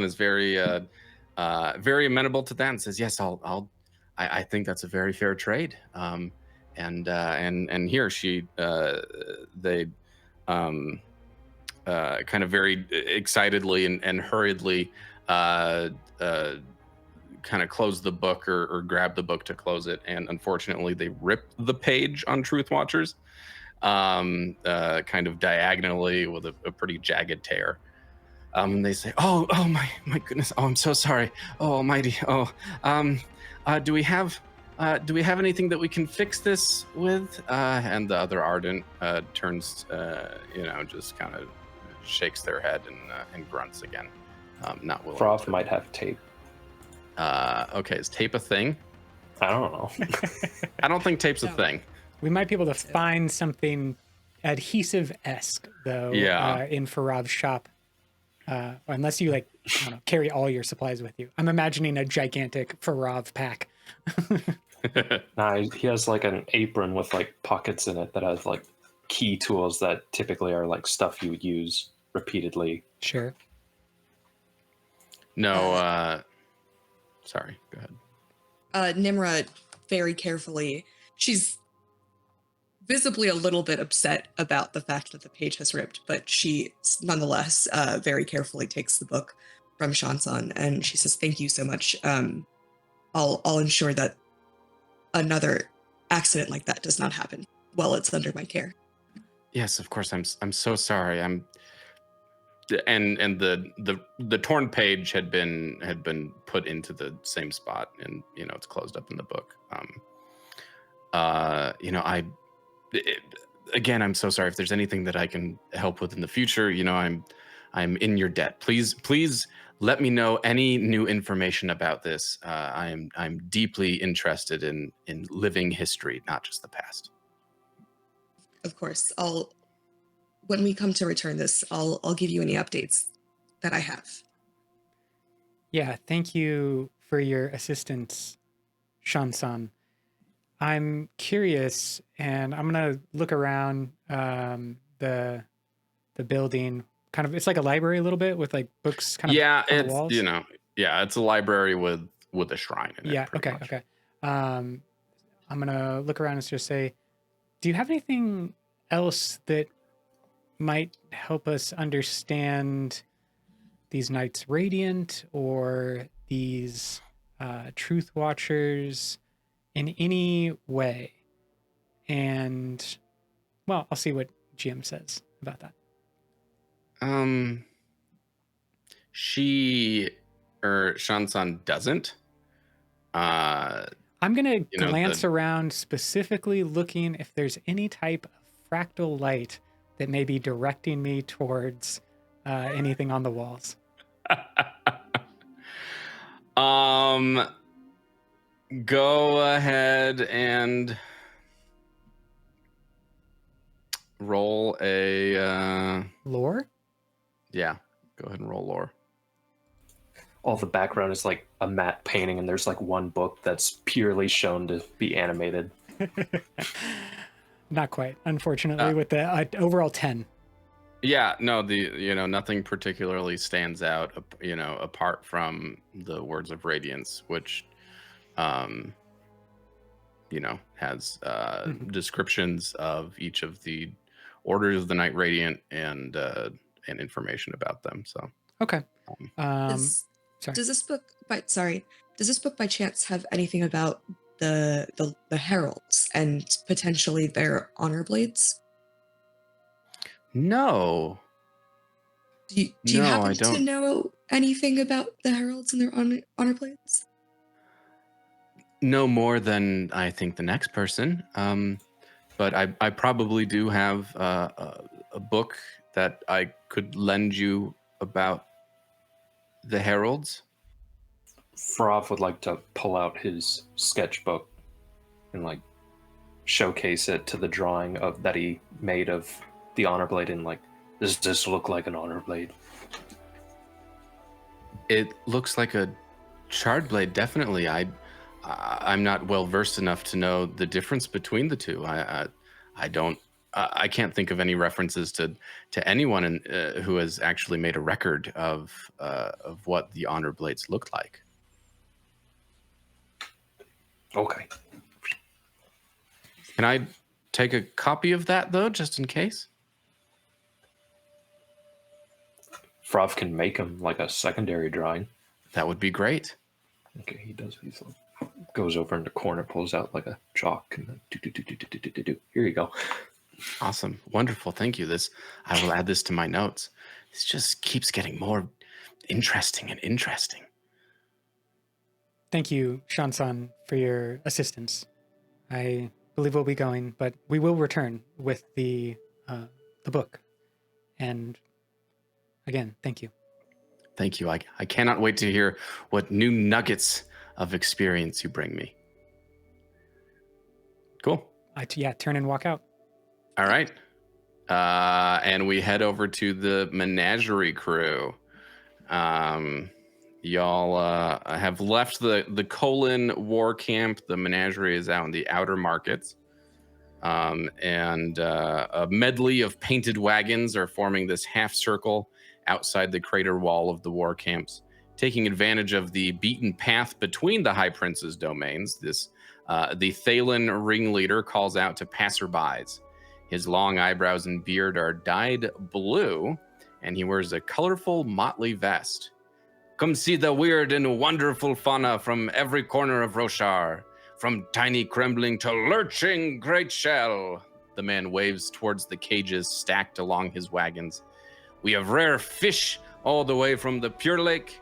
is very amenable to that and says, "Yes, I think that's a very fair trade." And here they kind of very excitedly and hurriedly kind of close the book or grab the book to close it, and unfortunately they rip the page on Truth Watchers kind of diagonally with a pretty jagged tear. They say, oh my goodness, oh, I'm so sorry, oh almighty, oh do we have anything that we can fix this with? And the other ardent turns just kind of shakes their head and grunts again. Not willing. Farav might have tape. Okay, is tape a thing? I don't know. I don't think tape's a thing. We might be able to find something adhesive-esque, though, in Farav's shop. Unless you, I don't know, carry all your supplies with you. I'm imagining a gigantic Farav pack. Nah, he has an apron with pockets in it that has key tools that typically are stuff you would use repeatedly. Sure. No, sorry, go ahead. Nmra very carefully, she's visibly a little bit upset about the fact that the page has ripped, but she nonetheless very carefully takes the book from Shan-san and she says, "Thank you so much. I'll ensure that another accident like that does not happen while it's under my care." Yes, of course. I'm so sorry. And the torn page had been put into the same spot, and it's closed up in the book. Again, I'm so sorry. If there's anything that I can help with in the future, I'm in your debt. Please let me know any new information about this. I'm deeply interested in living history, not just the past. Of course, when we come to return this, I'll give you any updates that I have. Yeah, thank you for your assistance, Shan-san. I'm curious, and I'm gonna look around the building. Kind of, it's like a library a little bit with books kind of on the walls. It's a library with a shrine in it. Yeah. Okay. Much. Okay. I'm gonna look around and just say, do you have anything else that might help us understand these Knights Radiant or these Truth Watchers in any way? and, well, I'll see what GM says about that. She or Shansan doesn't. I'm going to glance around, specifically looking if there's any type of fractal light that may be directing me towards anything on the walls. Go ahead and roll a lore. Yeah, go ahead and roll lore. All the background is like a matte painting, and there's like one book that's purely shown to be animated. Not quite, unfortunately, with the overall 10. Yeah, no, nothing particularly stands out, apart from the words of radiance, which, has descriptions of each of the orders of the Night Radiant and information about them. So okay. Does this book by chance have anything about the heralds and potentially their honor blades? No. Do you happen to know anything about the heralds and their honor blades? No more than I think the next person. But I probably do have a book that I could lend you about the heralds. Farav would like to pull out his sketchbook and like showcase it to the drawing that he made of the honor blade, and like, does this look like an honor blade? It looks like a shard blade, definitely. I'm not well versed enough to know the difference between the two. I can't think of any references to anyone who has actually made a record of what the honor blades looked like. Okay. Can I take a copy of that though, just in case? Farav can make him like a secondary drawing. That would be great. Okay, he does. He's like, goes over in the corner, pulls out like a chalk, and then do. Here you go. Awesome, wonderful, thank you. I will add this to my notes. This just keeps getting more interesting and interesting. Thank you, Shansan, for your assistance. I believe we'll be going, but we will return with the book. And again, thank you. Thank you. I cannot wait to hear what new nuggets of experience you bring me. Cool. Turn and walk out. All right. And we head over to the Menagerie crew. Y'all have left the Colon war camp. The Menagerie is out in the outer markets. And a medley of painted wagons are forming this half circle outside the crater wall of the war camps, taking advantage of the beaten path between the High Prince's domains. The Tylin ringleader calls out to passerbys. His long eyebrows and beard are dyed blue, and he wears a colorful motley vest. Come see the weird and wonderful fauna from every corner of Roshar, from tiny crembling to lurching great shell. The man waves towards the cages stacked along his wagons. We have rare fish all the way from the Pure Lake.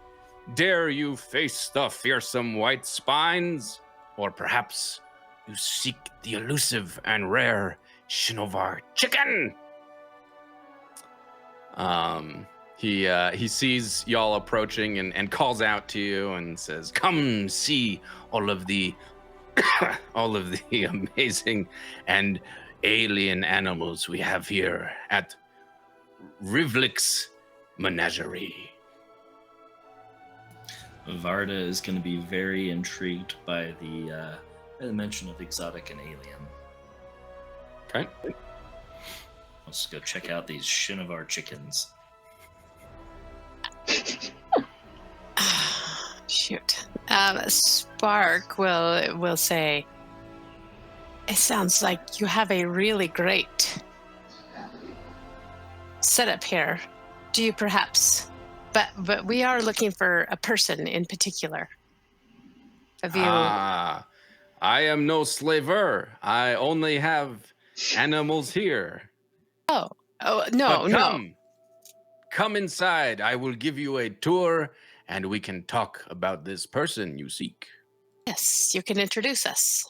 Dare you face the fearsome Whitespines? Or perhaps you seek the elusive and rare Shinovar chicken? He sees y'all approaching and calls out to you and says, "Come see all of the amazing and alien animals we have here at Rivlik's Menagerie." Vardah is going to be very intrigued by the mention of exotic and alien. Okay. Let's go check out these Shinovar chickens. Shoot. Spark will say, "It sounds like you have a really great setup here. Do you perhaps? But we are looking for a person in particular. Have you? I am no slaver. I only have animals here. Oh, no, But no. come inside. I will give you a tour, and we can talk about this person you seek. Yes, you can introduce us.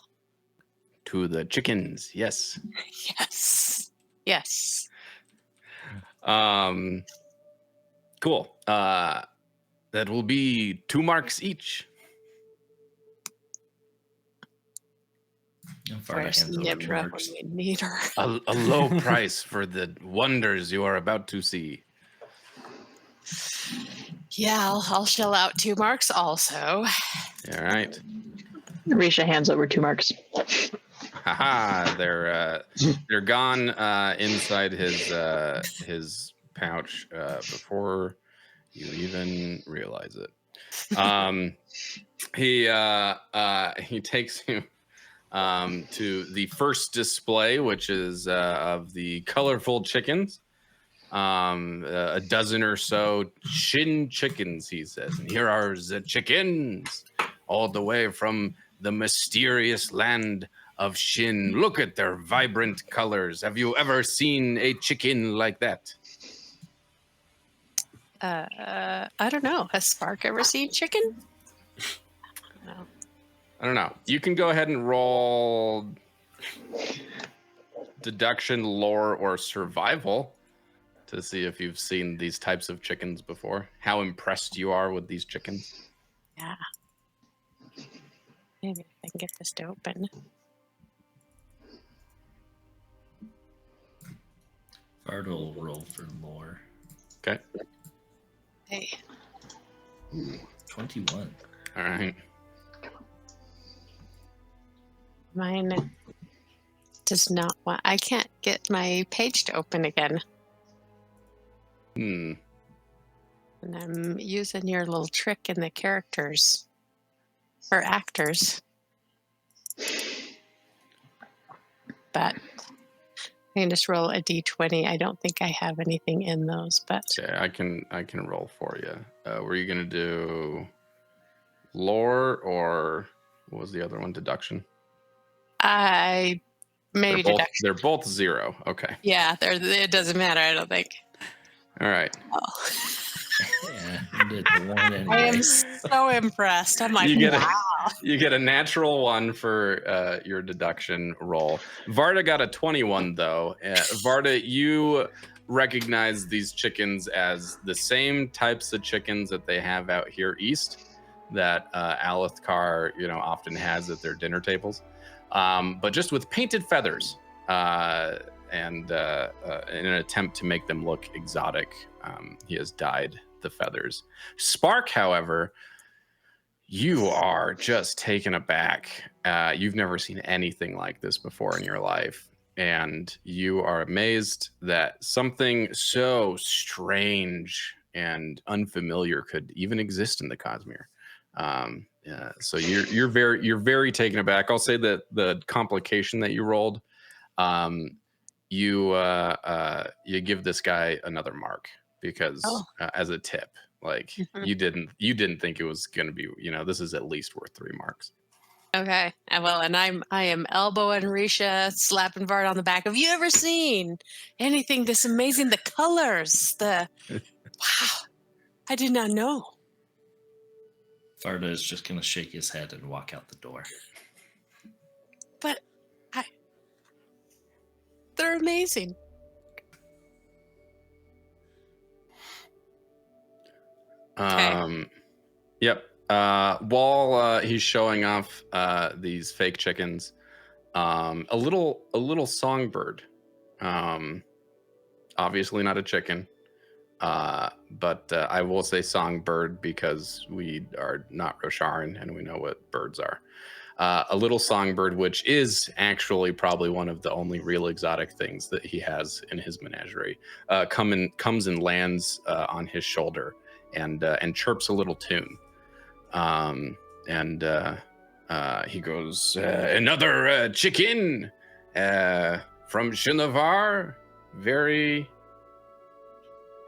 To the chickens, yes. Yes. Yes. Cool. That will be 2 marks each. Vardah Where's hands over 2 Nmra marks. when we need her? A low price for the wonders you are about to see. Yeah, I'll shell out 2 marks also. All right. Risha hands over 2 marks. Haha, they're gone inside his pouch before you even realize it. He takes you to the first display, which is of the colorful chickens. A dozen or so shin chickens, he says. And here are the chickens, all the way from the mysterious land of Shin. Look at their vibrant colors. Have you ever seen a chicken like that? I don't know. Has Spark ever seen chicken? No. I don't know. You can go ahead and roll deduction, lore, or survival to see if you've seen these types of chickens before. How impressed you are with these chickens. Yeah. Maybe I can get this to open. Vardah will roll for lore. Okay. Hey. Ooh, 21. All right. Mine does not want. I can't get my page to open again. Hmm. And I'm using your little trick in the characters or actors. But I can just roll a d20. I don't think I have anything in those, but Okay, I can roll for you. Were you gonna do lore or what was the other one? Deduction. I maybe They're both, deduction. they're both 0. Okay. Yeah, it doesn't matter. I don't think. All right. Oh. Yeah, you did the one anyway. I am so impressed. I'm like, You get wow. You get a natural 1 for your deduction roll. Vardah got a 21 though. Vardah, you recognize these chickens as the same types of chickens that they have out here east that Alethkar, often has at their dinner tables, but just with painted feathers and in an attempt to make them look exotic, he has dyed the feathers. Spark, however, you are just taken aback. You've never seen anything like this before in your life. And you are amazed that something so strange and unfamiliar could even exist in the Cosmere. So you're very taken aback. I'll say that the complication that you rolled, you give this guy another mark because as a tip. Like you didn't think it was gonna be, this is at least worth 3 marks. Okay. Well, and I am elbowing Risha, slapping Vardah on the back. Have you ever seen anything this amazing? The colors, wow. I did not know. Vardah is just going to shake his head and walk out the door. But they're amazing. Okay. Yep. While he's showing off these fake chickens, a little songbird, obviously not a chicken, but I will say songbird because we are not Rosharan and we know what birds are. A little songbird, which is actually probably one of the only real exotic things that he has in his menagerie, comes and lands on his shoulder and chirps a little tune. He goes, another chicken from Shinovar, very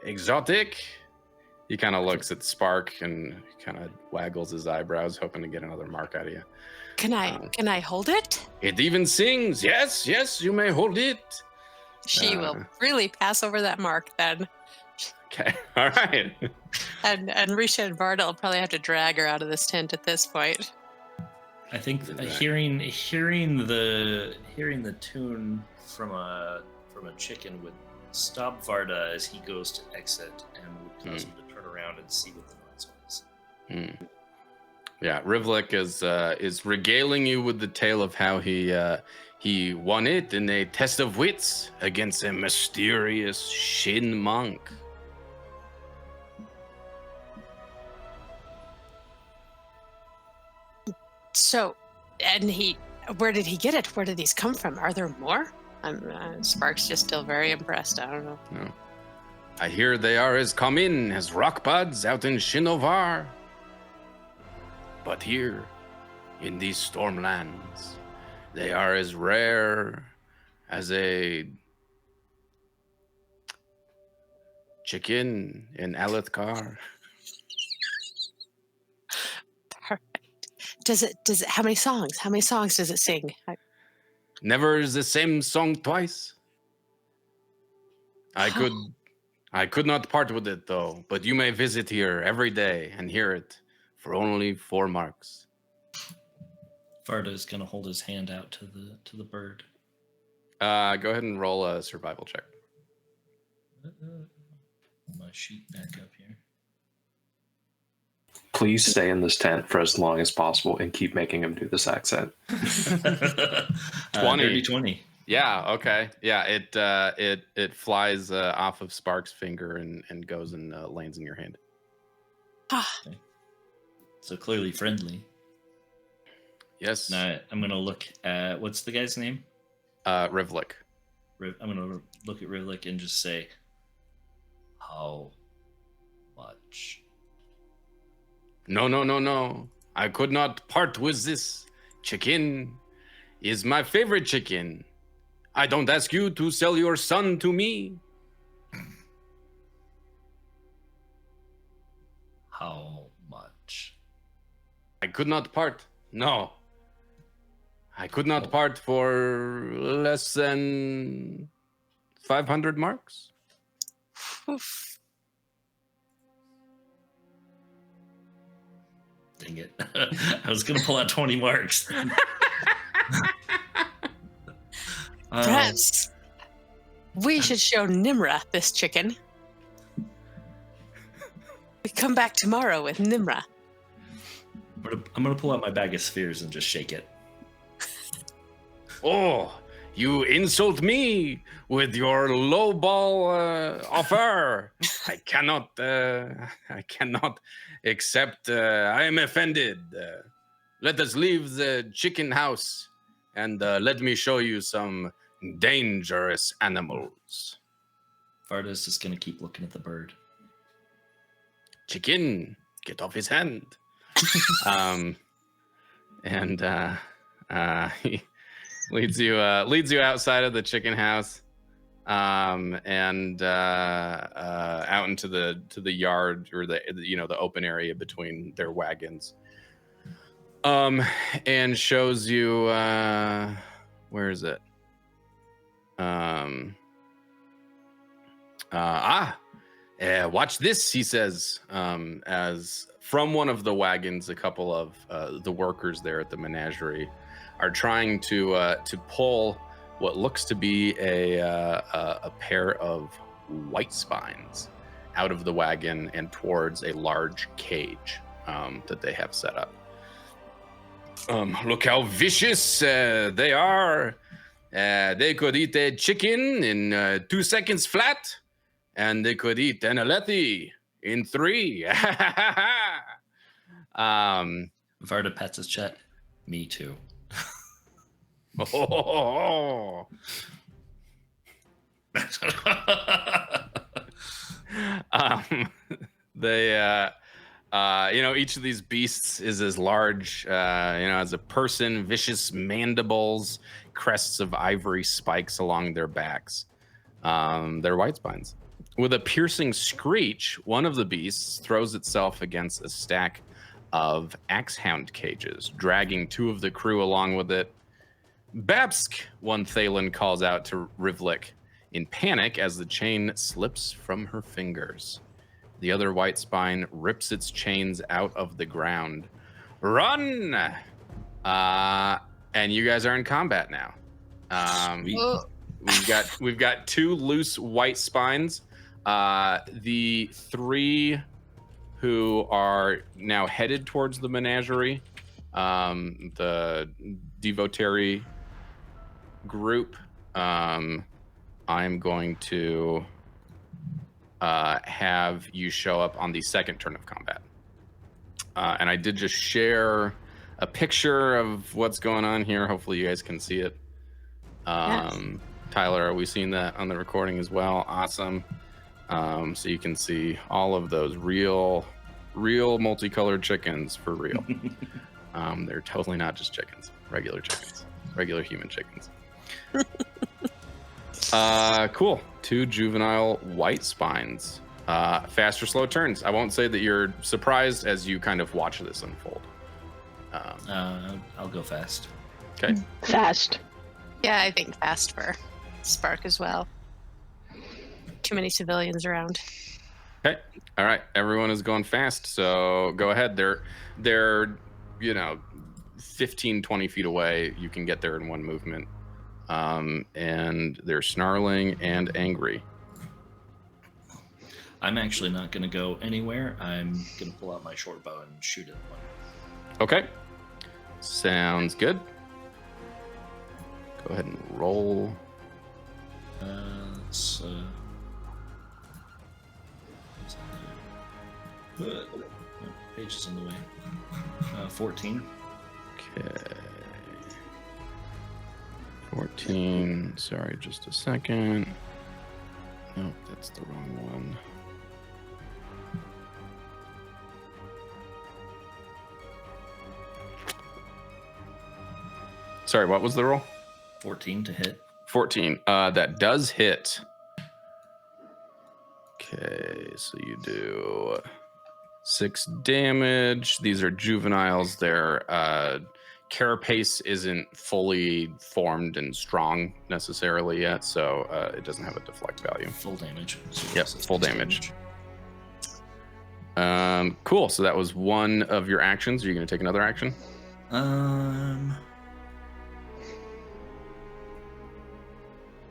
exotic. He kind of looks at Spark and kind of waggles his eyebrows, hoping to get another mark out of you. Can I hold it? It even sings. Yes, yes, you may hold it. She will really pass over that mark then. Okay, all right. And Risha and Vardah will probably have to drag her out of this tent at this point. I think hearing the tune from a chicken would stop Vardah as he goes to exit and would cause him to turn around and see what the noise was. Yeah, Rivlik is regaling you with the tale of how he won it in a test of wits against a mysterious Shin monk. So, and where did he get it? Where did these come from? Are there more? Spark's just still very impressed. I don't know. No. I hear they are as common as rock buds out in Shinovar. But here, in these Stormlands, they are as rare as a chicken in Alethkar. Does it? How many songs? How many songs does it sing? Never is the same song twice. I could not part with it though, but you may visit here every day and hear it for only 4 marks. Vardah is gonna hold his hand out to the bird. Go ahead and roll a survival check. My sheet back up here. Please stay in this tent for as long as possible and keep making him do this accent. 20. 20. Yeah, okay. Yeah, it flies off of Spark's finger and goes and lands in your hand. Okay. So clearly friendly. Yes. Now I'm gonna look at what's the guy's name? Rivlik. I'm gonna look at Rivlik and just say, how much? No. I could not part with this. Chicken is my favorite chicken. I don't ask you to sell your son to me. How much? I could not part. No. I could not part for less than 500 marks. Oof. Dang it. I was going to pull out 20 marks. Perhaps we should show Nmra this chicken. We come back tomorrow with Nmra. I'm going to pull out my bag of spheres and just shake it. Oh, you insult me with your lowball offer. I cannot accept. I am offended. Let us leave the chicken house and let me show you some dangerous animals. Vardah's just going to keep looking at the bird. Chicken, get off his hand. He leads you outside of the chicken house, and out into the yard or the open area between their wagons. And shows you where is it? Watch this, he says, as from one of the wagons, a couple of the workers there at the menagerie are trying to pull what looks to be a pair of Whitespines out of the wagon and towards a large cage that they have set up. Look how vicious they are. They could eat a chicken in 2 seconds flat, and they could eat an Alethi in 3. Vardah pats his chest. Me too. Oh. Each of these beasts is as large, as a person, vicious mandibles, crests of ivory spikes along their backs. They're Whitespines. With a piercing screech, one of the beasts throws itself against a stack of axehound cages, dragging 2 of the crew along with it. Babsk, one Thalen calls out to Rivlik in panic as the chain slips from her fingers. The other Whitespine rips its chains out of the ground. Run! And you guys are in combat now. We've got 2 loose Whitespines. The 3 who are now headed towards the menagerie, the Devotary group. I'm going to have you show up on the second turn of combat. And I did just share a picture of what's going on here. Hopefully you guys can see it. Yes. Tyler, are we seeing that on the recording as well? Awesome. So you can see all of those real multicolored chickens for real. They're totally not just chickens, regular chickens, regular human chickens. Cool. 2 juvenile Whitespines. Fast or slow turns. I won't say that you're surprised as you kind of watch this unfold. I'll go fast. Okay. Fast. Yeah, I think fast for Spark as well. Too many civilians around. Okay. All right. Everyone is going fast, so go ahead. They're 15, 20 feet away. You can get there in one movement. And they're snarling and angry. I'm actually not going to go anywhere. I'm going to pull out my short bow and shoot at one. Okay. Sounds good. Go ahead and roll. Page is in the way. 14. Okay. 14. Sorry, just a second. Nope, that's the wrong one. Sorry, what was the roll? 14 to hit. 14. That does hit. Okay, so you do 6 damage. These are juveniles. Their carapace isn't fully formed and strong necessarily yet, so it doesn't have a deflect value. Full damage. So Yep, full damage. Cool. So that was one of your actions. Are you going to take another action?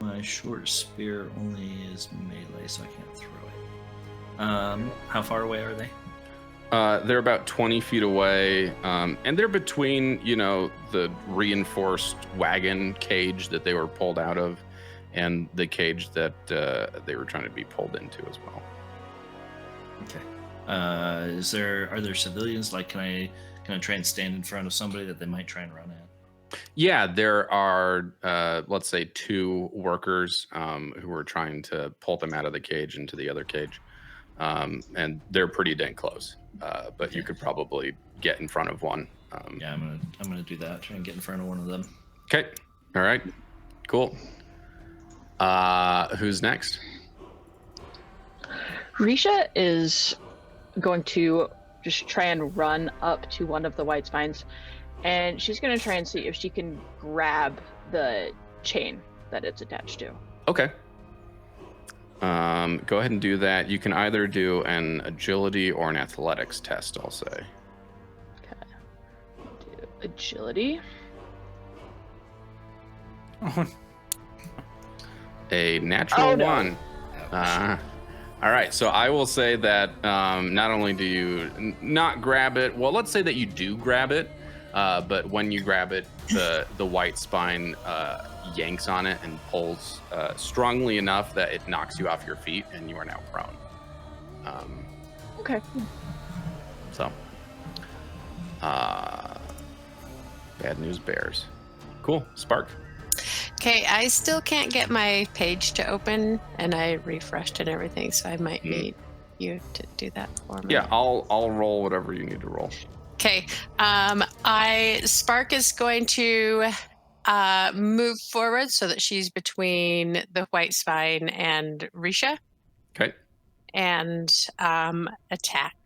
My short spear only is melee, so I can't throw it. How far away are they? They're about 20 feet away, and they're between, the reinforced wagon cage that they were pulled out of, and the cage that they were trying to be pulled into as well. Okay. Are there civilians? Like, can I try and stand in front of somebody that they might try and run at? Yeah, there are, let's say, 2 workers who are trying to pull them out of the cage into the other cage, and they're pretty dang close. But you could probably get in front of one. Yeah, I'm gonna do that. Try and get in front of one of them. Okay. All right. Cool. Who's next? Risha is going to just try and run up to one of the Whitespines, and she's going to try and see if she can grab the chain that it's attached to. Okay. Go ahead and do that. You can either do an agility or an athletics test, I'll say. Okay. Do agility. Oh, A natural Oh, no. 1. All right, so I will say that not only do you not grab it, well, let's say that you do grab it, but when you grab it, the white spine yanks on it and pulls strongly enough that it knocks you off your feet and you are now prone. Okay. So, bad news bears. Cool, Spark. Okay, I still can't get my page to open, and I refreshed and everything, so I might need you to do that for me. Yeah, I'll roll whatever you need to roll. Okay. Spark is going to move forward so that she's between the white spine and Risha. Okay. and attack.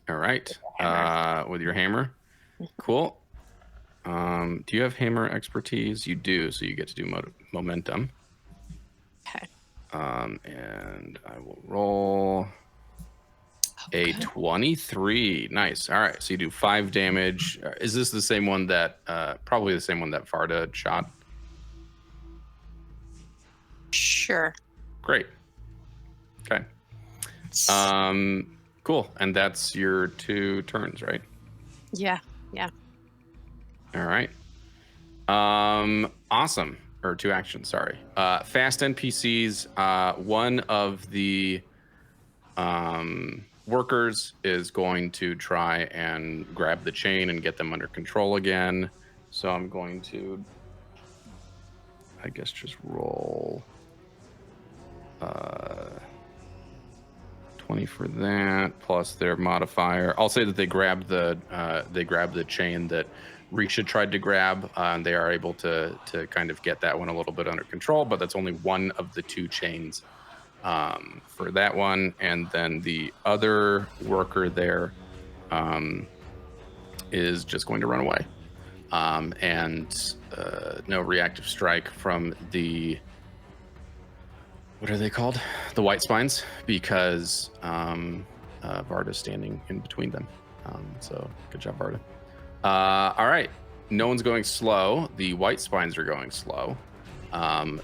All right. Hammer. With your hammer. Cool. Do you have hammer expertise? You do, so you get to do momentum. Okay. And I will roll a 23. Nice. All right. So you do 5 damage. Is this the same one that probably the same one that Vardah shot? Sure. Great. Okay. Cool. And that's your 2 turns, right? Yeah. All right. Awesome. Or 2 actions, sorry. Fast NPCs. One of the workers is going to try and grab the chain and get them under control again. So I'm going to, I guess, just roll 20 for that plus their modifier. I'll say that they grabbed the chain that Risha tried to grab, and they are able to kind of get that one a little bit under control, but that's only one of the 2 chains for that one. And then the other worker there is just going to run away. And no reactive strike from the, what are they called? The Whitespines, because Vardah's standing in between them. So good job, Vardah. All right. No one's going slow. The Whitespines are going slow.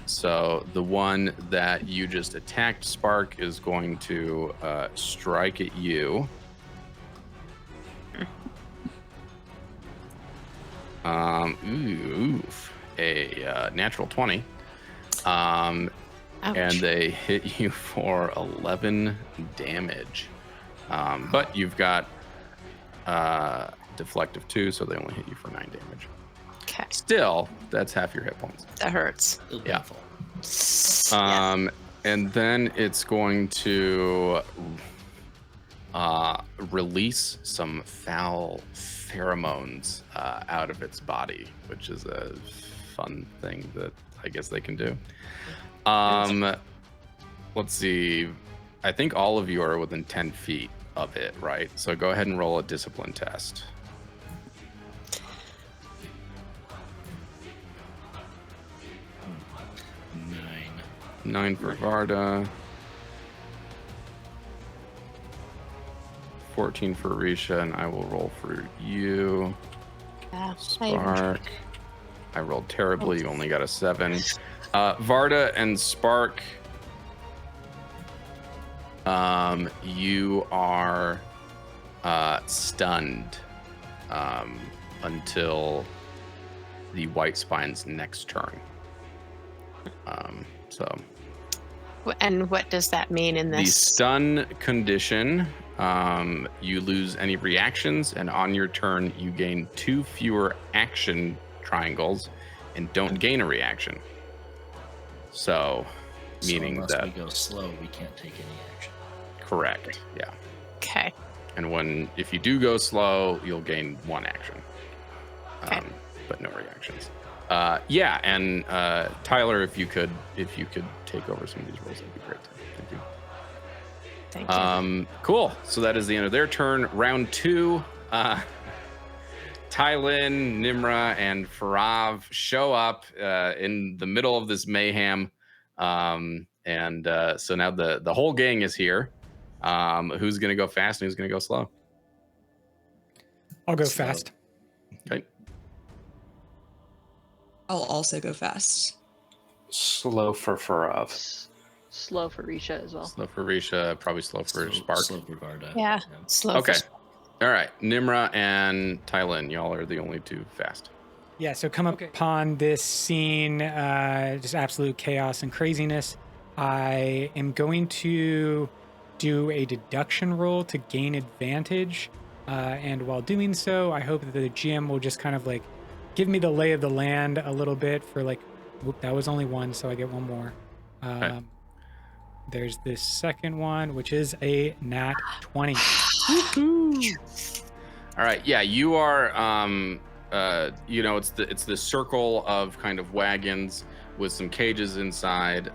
So the one that you just attacked, Spark, is going to strike at you. Oof. A natural 20. Ouch. And they hit you for 11 damage. But you've got deflective 2, so they only hit you for 9 damage. Okay. Still, that's half your hit points. That hurts. Still Yeah. painful. And then it's going to release some foul pheromones out of its body, which is a fun thing that I guess they can do. Let's see. I think all of you are within 10 feet of it, right? So go ahead and roll a discipline test. 9 for Vardah. 14 for Risha, and I will roll for you. Yeah. Spark. I rolled terribly. You only got a 7. Vardah and Spark, you are stunned until the Whitespines' next turn. And what does that mean in this? The stun condition, you lose any reactions, and on your turn, you gain 2 fewer action triangles and don't gain a reaction. So, meaning unless that we go slow, we can't take any action. correct, yeah. Okay. And if you do go slow, you'll gain 1 action, Okay. but no reactions. Yeah, and Tyler, if you could take over some of these roles, that'd be great. Thank you. Thank you. Cool. So that is the end of their turn. Round 2. Tylin, Nmra, and Farav show up in the middle of this mayhem. So now the whole gang is here. Who's going to go fast and who's going to go slow? I'll go Slow. fast. Okay. I'll also go fast. Slow for Farav. Slow for Risha as well. Slow for Risha, probably slow for Spark. Slow for Vardah. Yeah. Slow. Okay. For- All right. Nmra and Tylin, y'all are the only 2 fast. Yeah, so come upon this scene, just absolute chaos and craziness. I am going to do a deduction roll to gain advantage. And while doing so, I hope that the GM will just kind of like give me the lay of the land a little bit for like, whoop, that was only 1, so I get 1 more. Okay. There's this second one, which is a nat 20. All right. Yeah, you are. It's the circle of kind of wagons with some cages inside.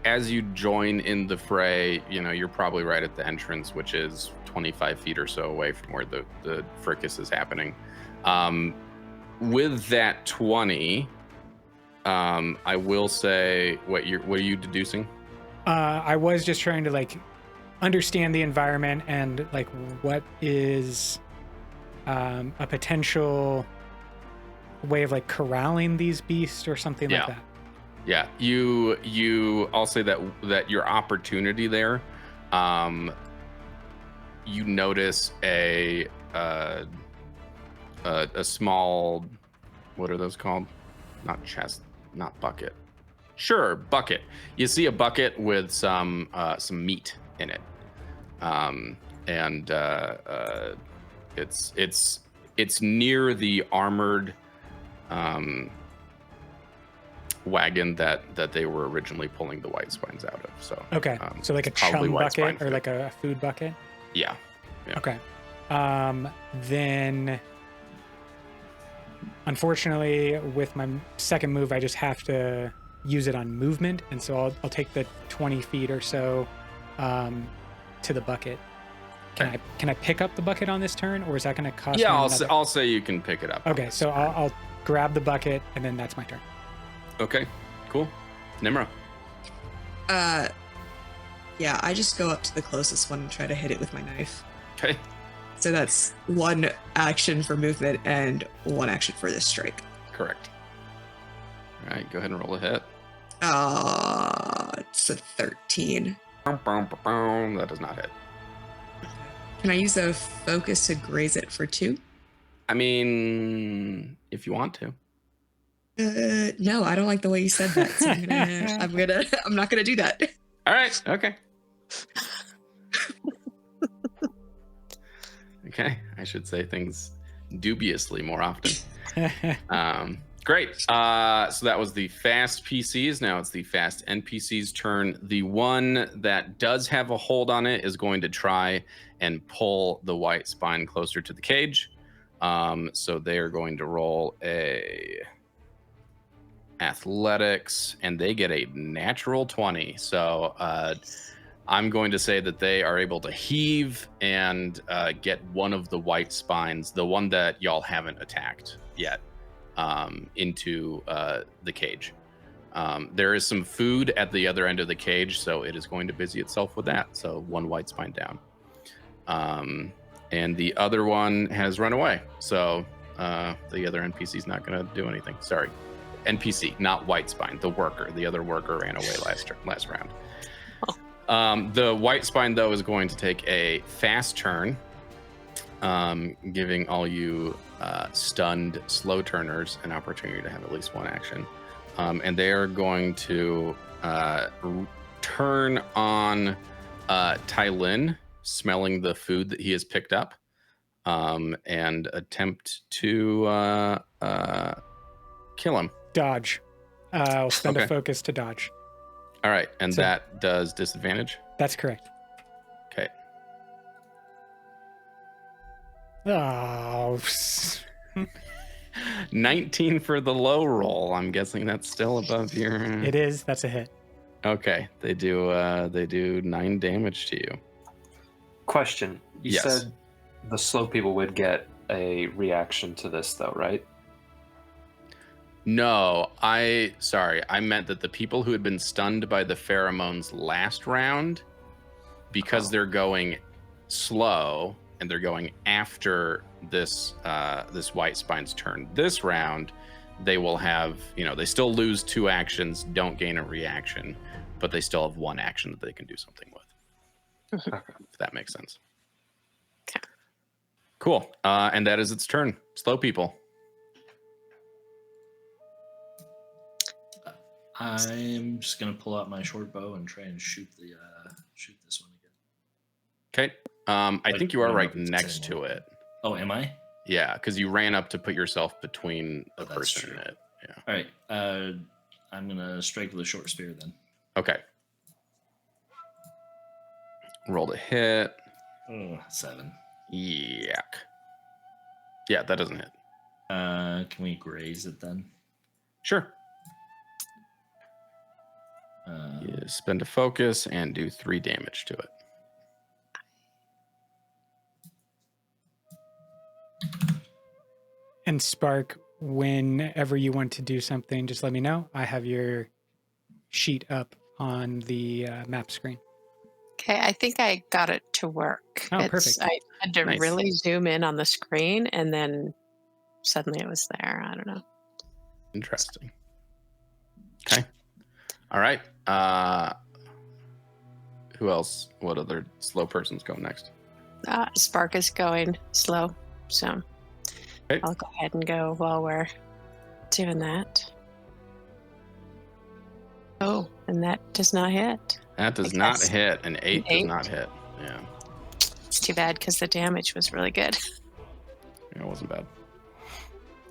as you join in the fray, you're probably right at the entrance, which is 25 feet or so away from where the fracas is happening. With that 20, I will say, what are you deducing? I was just trying to understand the environment and what is a potential way of corralling these beasts or something like that. Yeah, I'll say that your opportunity there, you notice a small, what are those called? Not chest, not bucket. Sure, bucket. You see a bucket with some meat in it, and it's near the armored wagon that they were originally pulling the Whitespines out of. So okay, so a chum bucket or a food bucket. Yeah. Okay. Then unfortunately with my second move I just have to use it on movement, and so I'll take the 20 feet or so to the bucket. Can I pick up the bucket on this turn, or is that going to cost me another? I'll say you can pick it up. Okay, so I'll grab the bucket and then that's my turn. Okay, cool. Nmra. Yeah, I just go up to the closest one and try to hit it with my knife. Okay. So that's 1 action for movement and 1 action for this strike. Correct. All right, go ahead and roll a hit. It's a 13. That does not hit. Can I use a focus to graze it for 2? I mean, if you want to. No, I don't like the way you said that. So I'm not gonna do that. All right. Okay. Okay. I should say things dubiously more often. Great. So that was the fast PCs. Now it's the fast NPCs' turn. The one that does have a hold on it is going to try and pull the Whitespine closer to the cage. So they are going to roll a athletics, and they get a natural 20. So I'm going to say that they are able to heave and get one of the Whitespines, the one that y'all haven't attacked yet, into the cage. There is some food at the other end of the cage, so it is going to busy itself with that. So 1 Whitespine down. And the other one has run away. So the other NPC is not going to do anything. Sorry. NPC, not Whitespine, the worker. The other worker ran away last round. The Whitespine, though, is going to take a fast turn, giving all you stunned slow turners an opportunity to have at least 1 action. And they are going to turn on Tylin, smelling the food that he has picked up, and attempt to kill him. Dodge. I'll spend a focus to dodge. All right, and so, that does disadvantage? That's correct. Okay. Oh. 19 for the low roll. I'm guessing that's still above your... It is. That's a hit. Okay. They do 9 damage to you. Question. You said the slow people would get a reaction to this, though, right? No, I meant that the people who had been stunned by the pheromones last round, because they're going slow and they're going after this Whitespine's turn this round, they will have, they still lose 2 actions, don't gain a reaction, but they still have 1 action that they can do something with. If that makes sense. Okay. Cool. And that is its turn. Slow people. I'm just gonna pull out my short bow and try and shoot this one again. Okay. I think you are right next to it. Oh, am I? Yeah, because you ran up to put yourself between the person and it. Yeah. All right. I'm gonna strike with a short spear then. Okay. Roll to hit. 7. Yuck. Yeah, that doesn't hit. Can we graze it then? Sure. You spend a focus and do 3 damage to it. And Spark, whenever you want to do something, just let me know. I have your sheet up on the map screen. Okay, I think I got it to work. Oh, perfect. I had to Nice. really zoom in on the screen, and then suddenly it was there. I don't know. Interesting. Okay. All right. Who else? What other slow person's going next? Spark is going slow, so Okay. I'll go ahead and go while we're doing that. Oh, and that does not hit. That does I not guess. hit. An 8 does 8. not hit. Yeah. It's too bad because the damage was really good. It wasn't bad.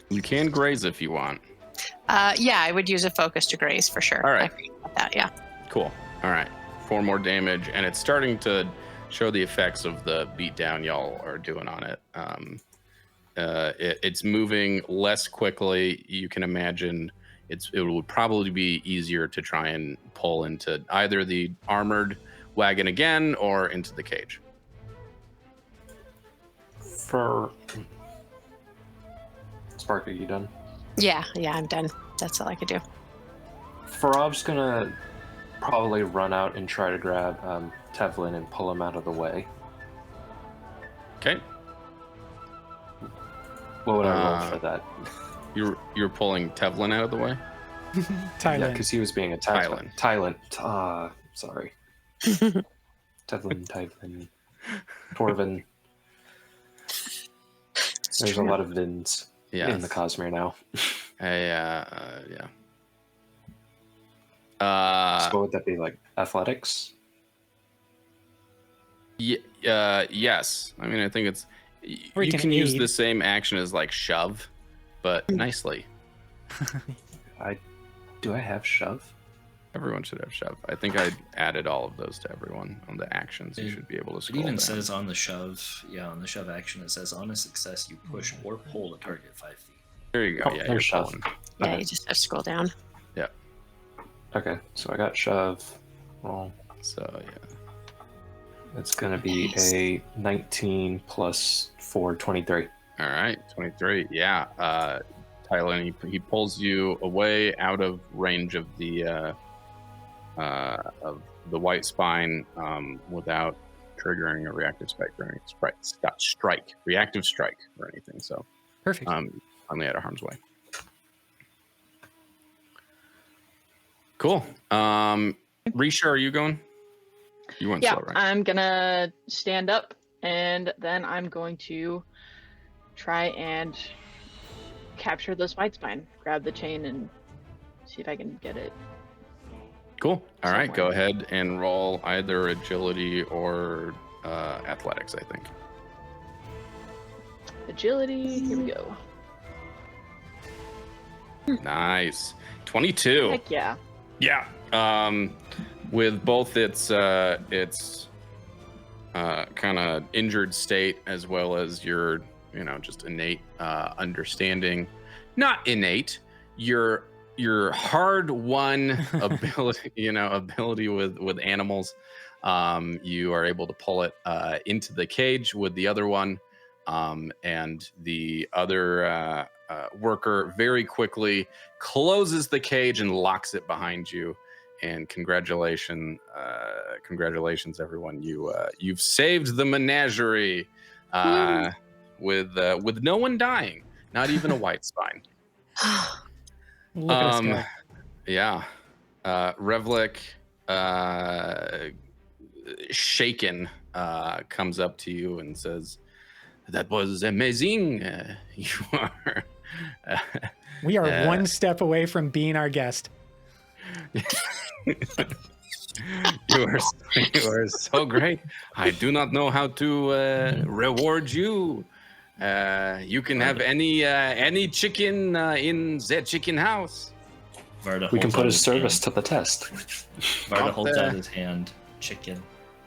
You can graze if you want. Yeah, I would use a focus to graze for sure. All right. I forgot about that, yeah. Cool. All right. 4 more damage, and it's starting to show the effects of the beatdown y'all are doing on it. It's moving less quickly. You can imagine it would probably be easier to try and pull into either the armored wagon again or into the cage. For Spark, are you done? Yeah, I'm done. That's all I could do. Farav's gonna probably run out and try to grab Tevlin and pull him out of the way. Okay. What would I roll for that? You're pulling Tevlin out of the way? Tylin. Yeah, because he was being attacked. Tylin. Sorry. Tevlin. Torvin. There's a lot of Vins in the Cosmere now. Yeah. So what would that be, like athletics? Yes. I mean, I think it's Or you you can can use aid. the same action as like shove, but nicely. Do I have shove? Everyone should have shove. I think I added all of those to everyone on the actions. You should be able to It scroll even down. says on the shove, on the shove action, it says on a success you push or pull the target 5 feet. There you go. Oh, Yeah, there's you're shove. pulling. Yeah, Okay. you just have to scroll down. Okay, so I got shove. Well, So yeah. it's gonna be Nice. a 19 plus 4, 23. All right, 23. Yeah. Tylin, he pulls you away out of range of the white spine without triggering a reactive strike or anything. Reactive strike or anything. So Perfect. only out of harm's way. Cool. Risha, are you going? You went Yeah, slow, right? I'm gonna stand up and then I'm going to try and capture this white spine, grab the chain and see if I can get it. Cool. All right, go somewhere. ahead and roll either agility or athletics, I think. Agility, here we go. Nice. 22. Heck yeah. Yeah. With both its kind of injured state as well as your, just innate understanding. Not innate. Your hard-won ability with animals. You are able to pull it into the cage with the other one, and the other worker very quickly closes the cage and locks it behind you. And congratulations, everyone! You've saved the menagerie with no one dying, not even a white spine. Look at us go. Yeah. Revlik, shaken, comes up to you and says, "That was amazing. You are." We are one step away from being our guest. You are so great. I do not know how to reward you. You can have any chicken in the chicken house. Vardah We can holds put out his his service hand. to the test. Vardah Not holds the- out his hand. Chicken.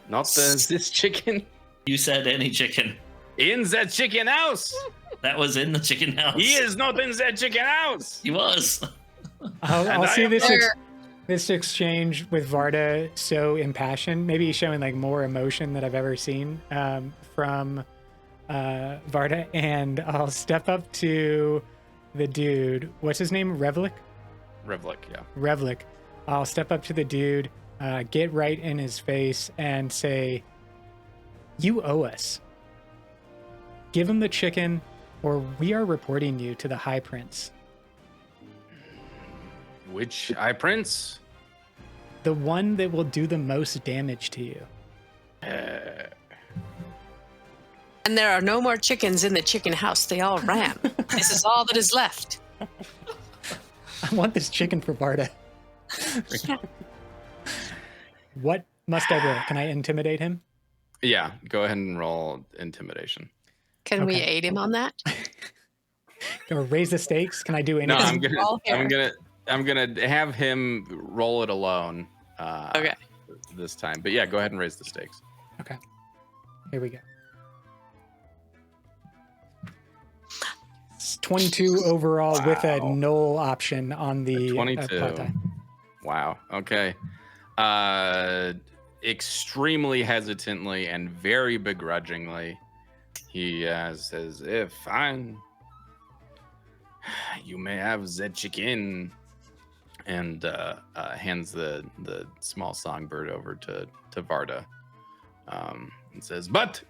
Not this chicken You said any chicken. in the chicken house. That was in the chicken house. He is not in the chicken house. He was. I'll And see I am this. There, this exchange with Vardah so impassioned. Maybe he's showing like more emotion than I've ever seen from Vardah. And I'll step up to the dude. What's his name? Revlik? Revlik, yeah. Revlik. I'll step up to the dude, get right in his face, and say, "You owe us. Give him the chicken, or we are reporting you to the High Prince." Which High Prince? The one that will do the most damage to you. And there are no more chickens in the chicken house. They all ran. This is all that is left. I want this chicken for Vardah. Yeah. What must I roll? Can I intimidate him? Yeah, go ahead and roll intimidation. Can we Okay. aid him on that? Or raise the stakes? Can I do No, anything? I'm gonna have him roll it alone. Okay. This time, but yeah, go ahead and raise the stakes. Okay. Here we go. It's 22 overall with a Wow. null option on the 22. plot die. Wow. Okay. Extremely hesitantly and very begrudgingly, he says, "If fine, you may have the chicken," and hands the small songbird over to Vardah, and says, "But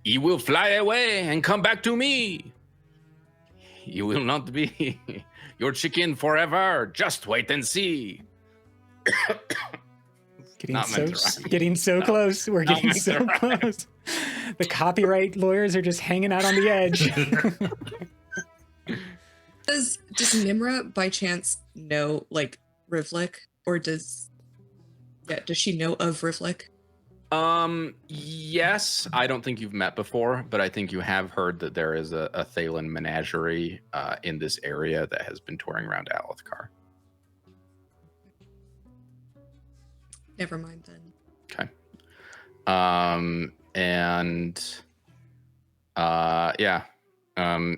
he will fly away and come back to me. You will not be your chicken forever. Just wait and see." Not meant to rhyme. Getting so close. We're Not getting meant to so rhyme. close. The copyright lawyers are just hanging out on the edge. Does Nmra by chance know like Rivlik, or does she know of Rivlik? Yes. I don't think you've met before, but I think you have heard that there is a Tylin menagerie in this area that has been touring around Alethkar. Never mind then. Okay.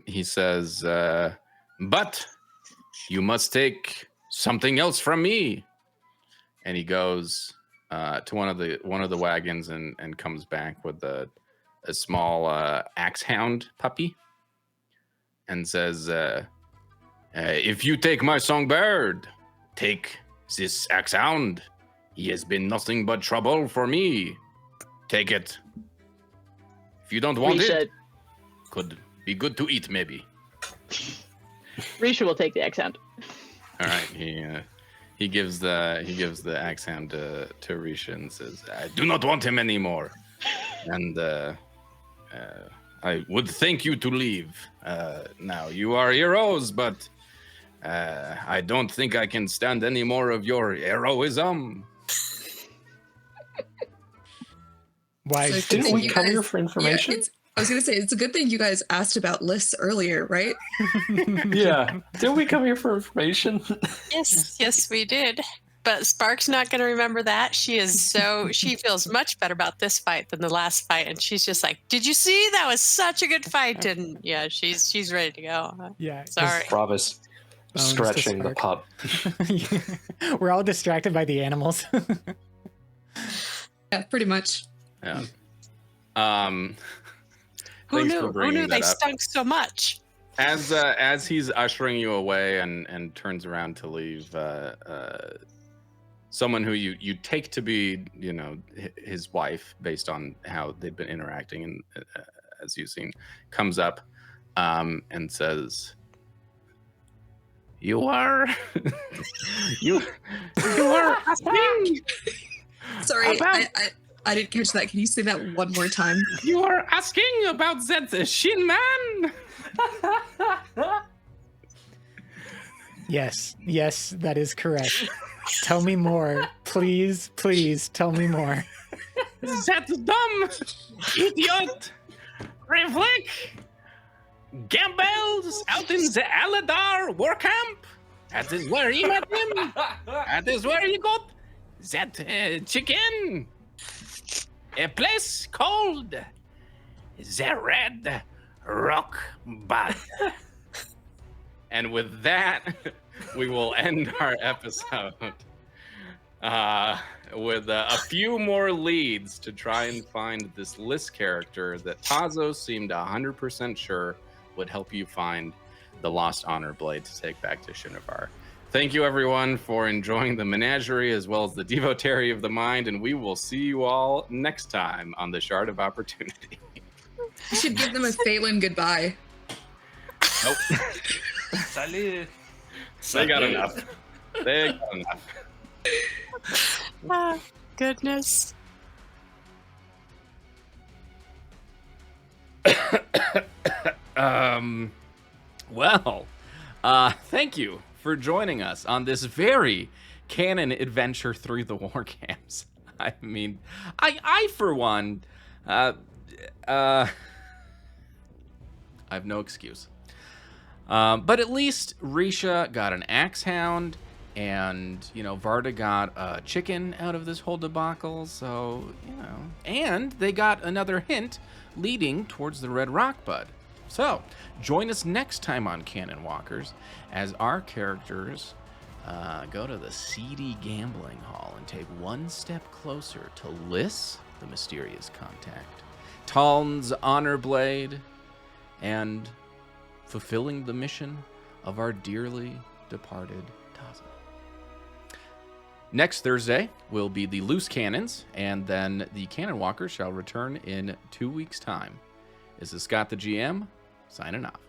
He says, "But you must take something else from me." And he goes to one of the wagons and comes back with a small axe hound puppy and says, "If you take my songbird, take this axe hound. He has been nothing but trouble for me. Take it. If you don't want Risha, it, could be good to eat maybe." Risha will take the accent. All right, he gives the axe hound to Risha and says, "I do not want him anymore, and I would thank you to leave. Now you are heroes, but I don't think I can stand any more of your heroism." Why? So it's Didn't good we thing you come here guys- for information? Yeah, I was gonna say it's a good thing you guys asked about Liss earlier, right? Yeah. Didn't we come here for information? Yes, we did. But Spark's not going to remember that. She feels much better about this fight than the last fight, and she's just like, "Did you see? That was such a good fight." And yeah, she's ready to go. Yeah. Sorry. Brava's Bones to stretching the Spark. pup. We're all distracted by the animals. Yeah, pretty much. Yeah. Who Thanks knew? for Who bringing knew they that up. stunk so much? As he's ushering you away and turns around to leave, someone who you take to be, his wife, based on how they've been interacting, and as you've seen, comes up and says, "You are, you are asking, Sorry, About- I didn't catch that. Can you say that one more time? you are asking about that Shin man." Yes, that is correct. Tell me more. Please tell me more. That dumb idiot Rivlik gambles out in the Aladar war camp. That is where he met him. That is where he got that chicken. A place called the Red Rock Bud. And with that, we will end our episode. with a few more leads to try and find this Liss character that Tazo seemed 100% sure would help you find the lost honor blade to take back to Shinovar. Thank you, everyone, for enjoying the Menagerie as well as the Devotary of the Mind, and we will see you all next time on the Shard of Opportunity. You should give them a Phelan goodbye. Nope. Salut. They got enough. They got enough. Ah, goodness. Well, thank you for joining us on this very canon adventure through the war camps. I mean, I for one, I have no excuse. But at least Risha got an axe hound, and, you know, Vardah got a chicken out of this whole debacle, so, you know, and they got another hint leading towards the Red Rock Bud. So, join us next time on Canonwalkers as our characters go to the seedy gambling hall and take one step closer to Liss, the mysterious contact, Taln's honor blade, and fulfilling the mission of our dearly departed Taza. Next Thursday will be the Loose Cannons, and then the Canonwalkers shall return in 2 weeks' time. This is Scott the GM, signing off.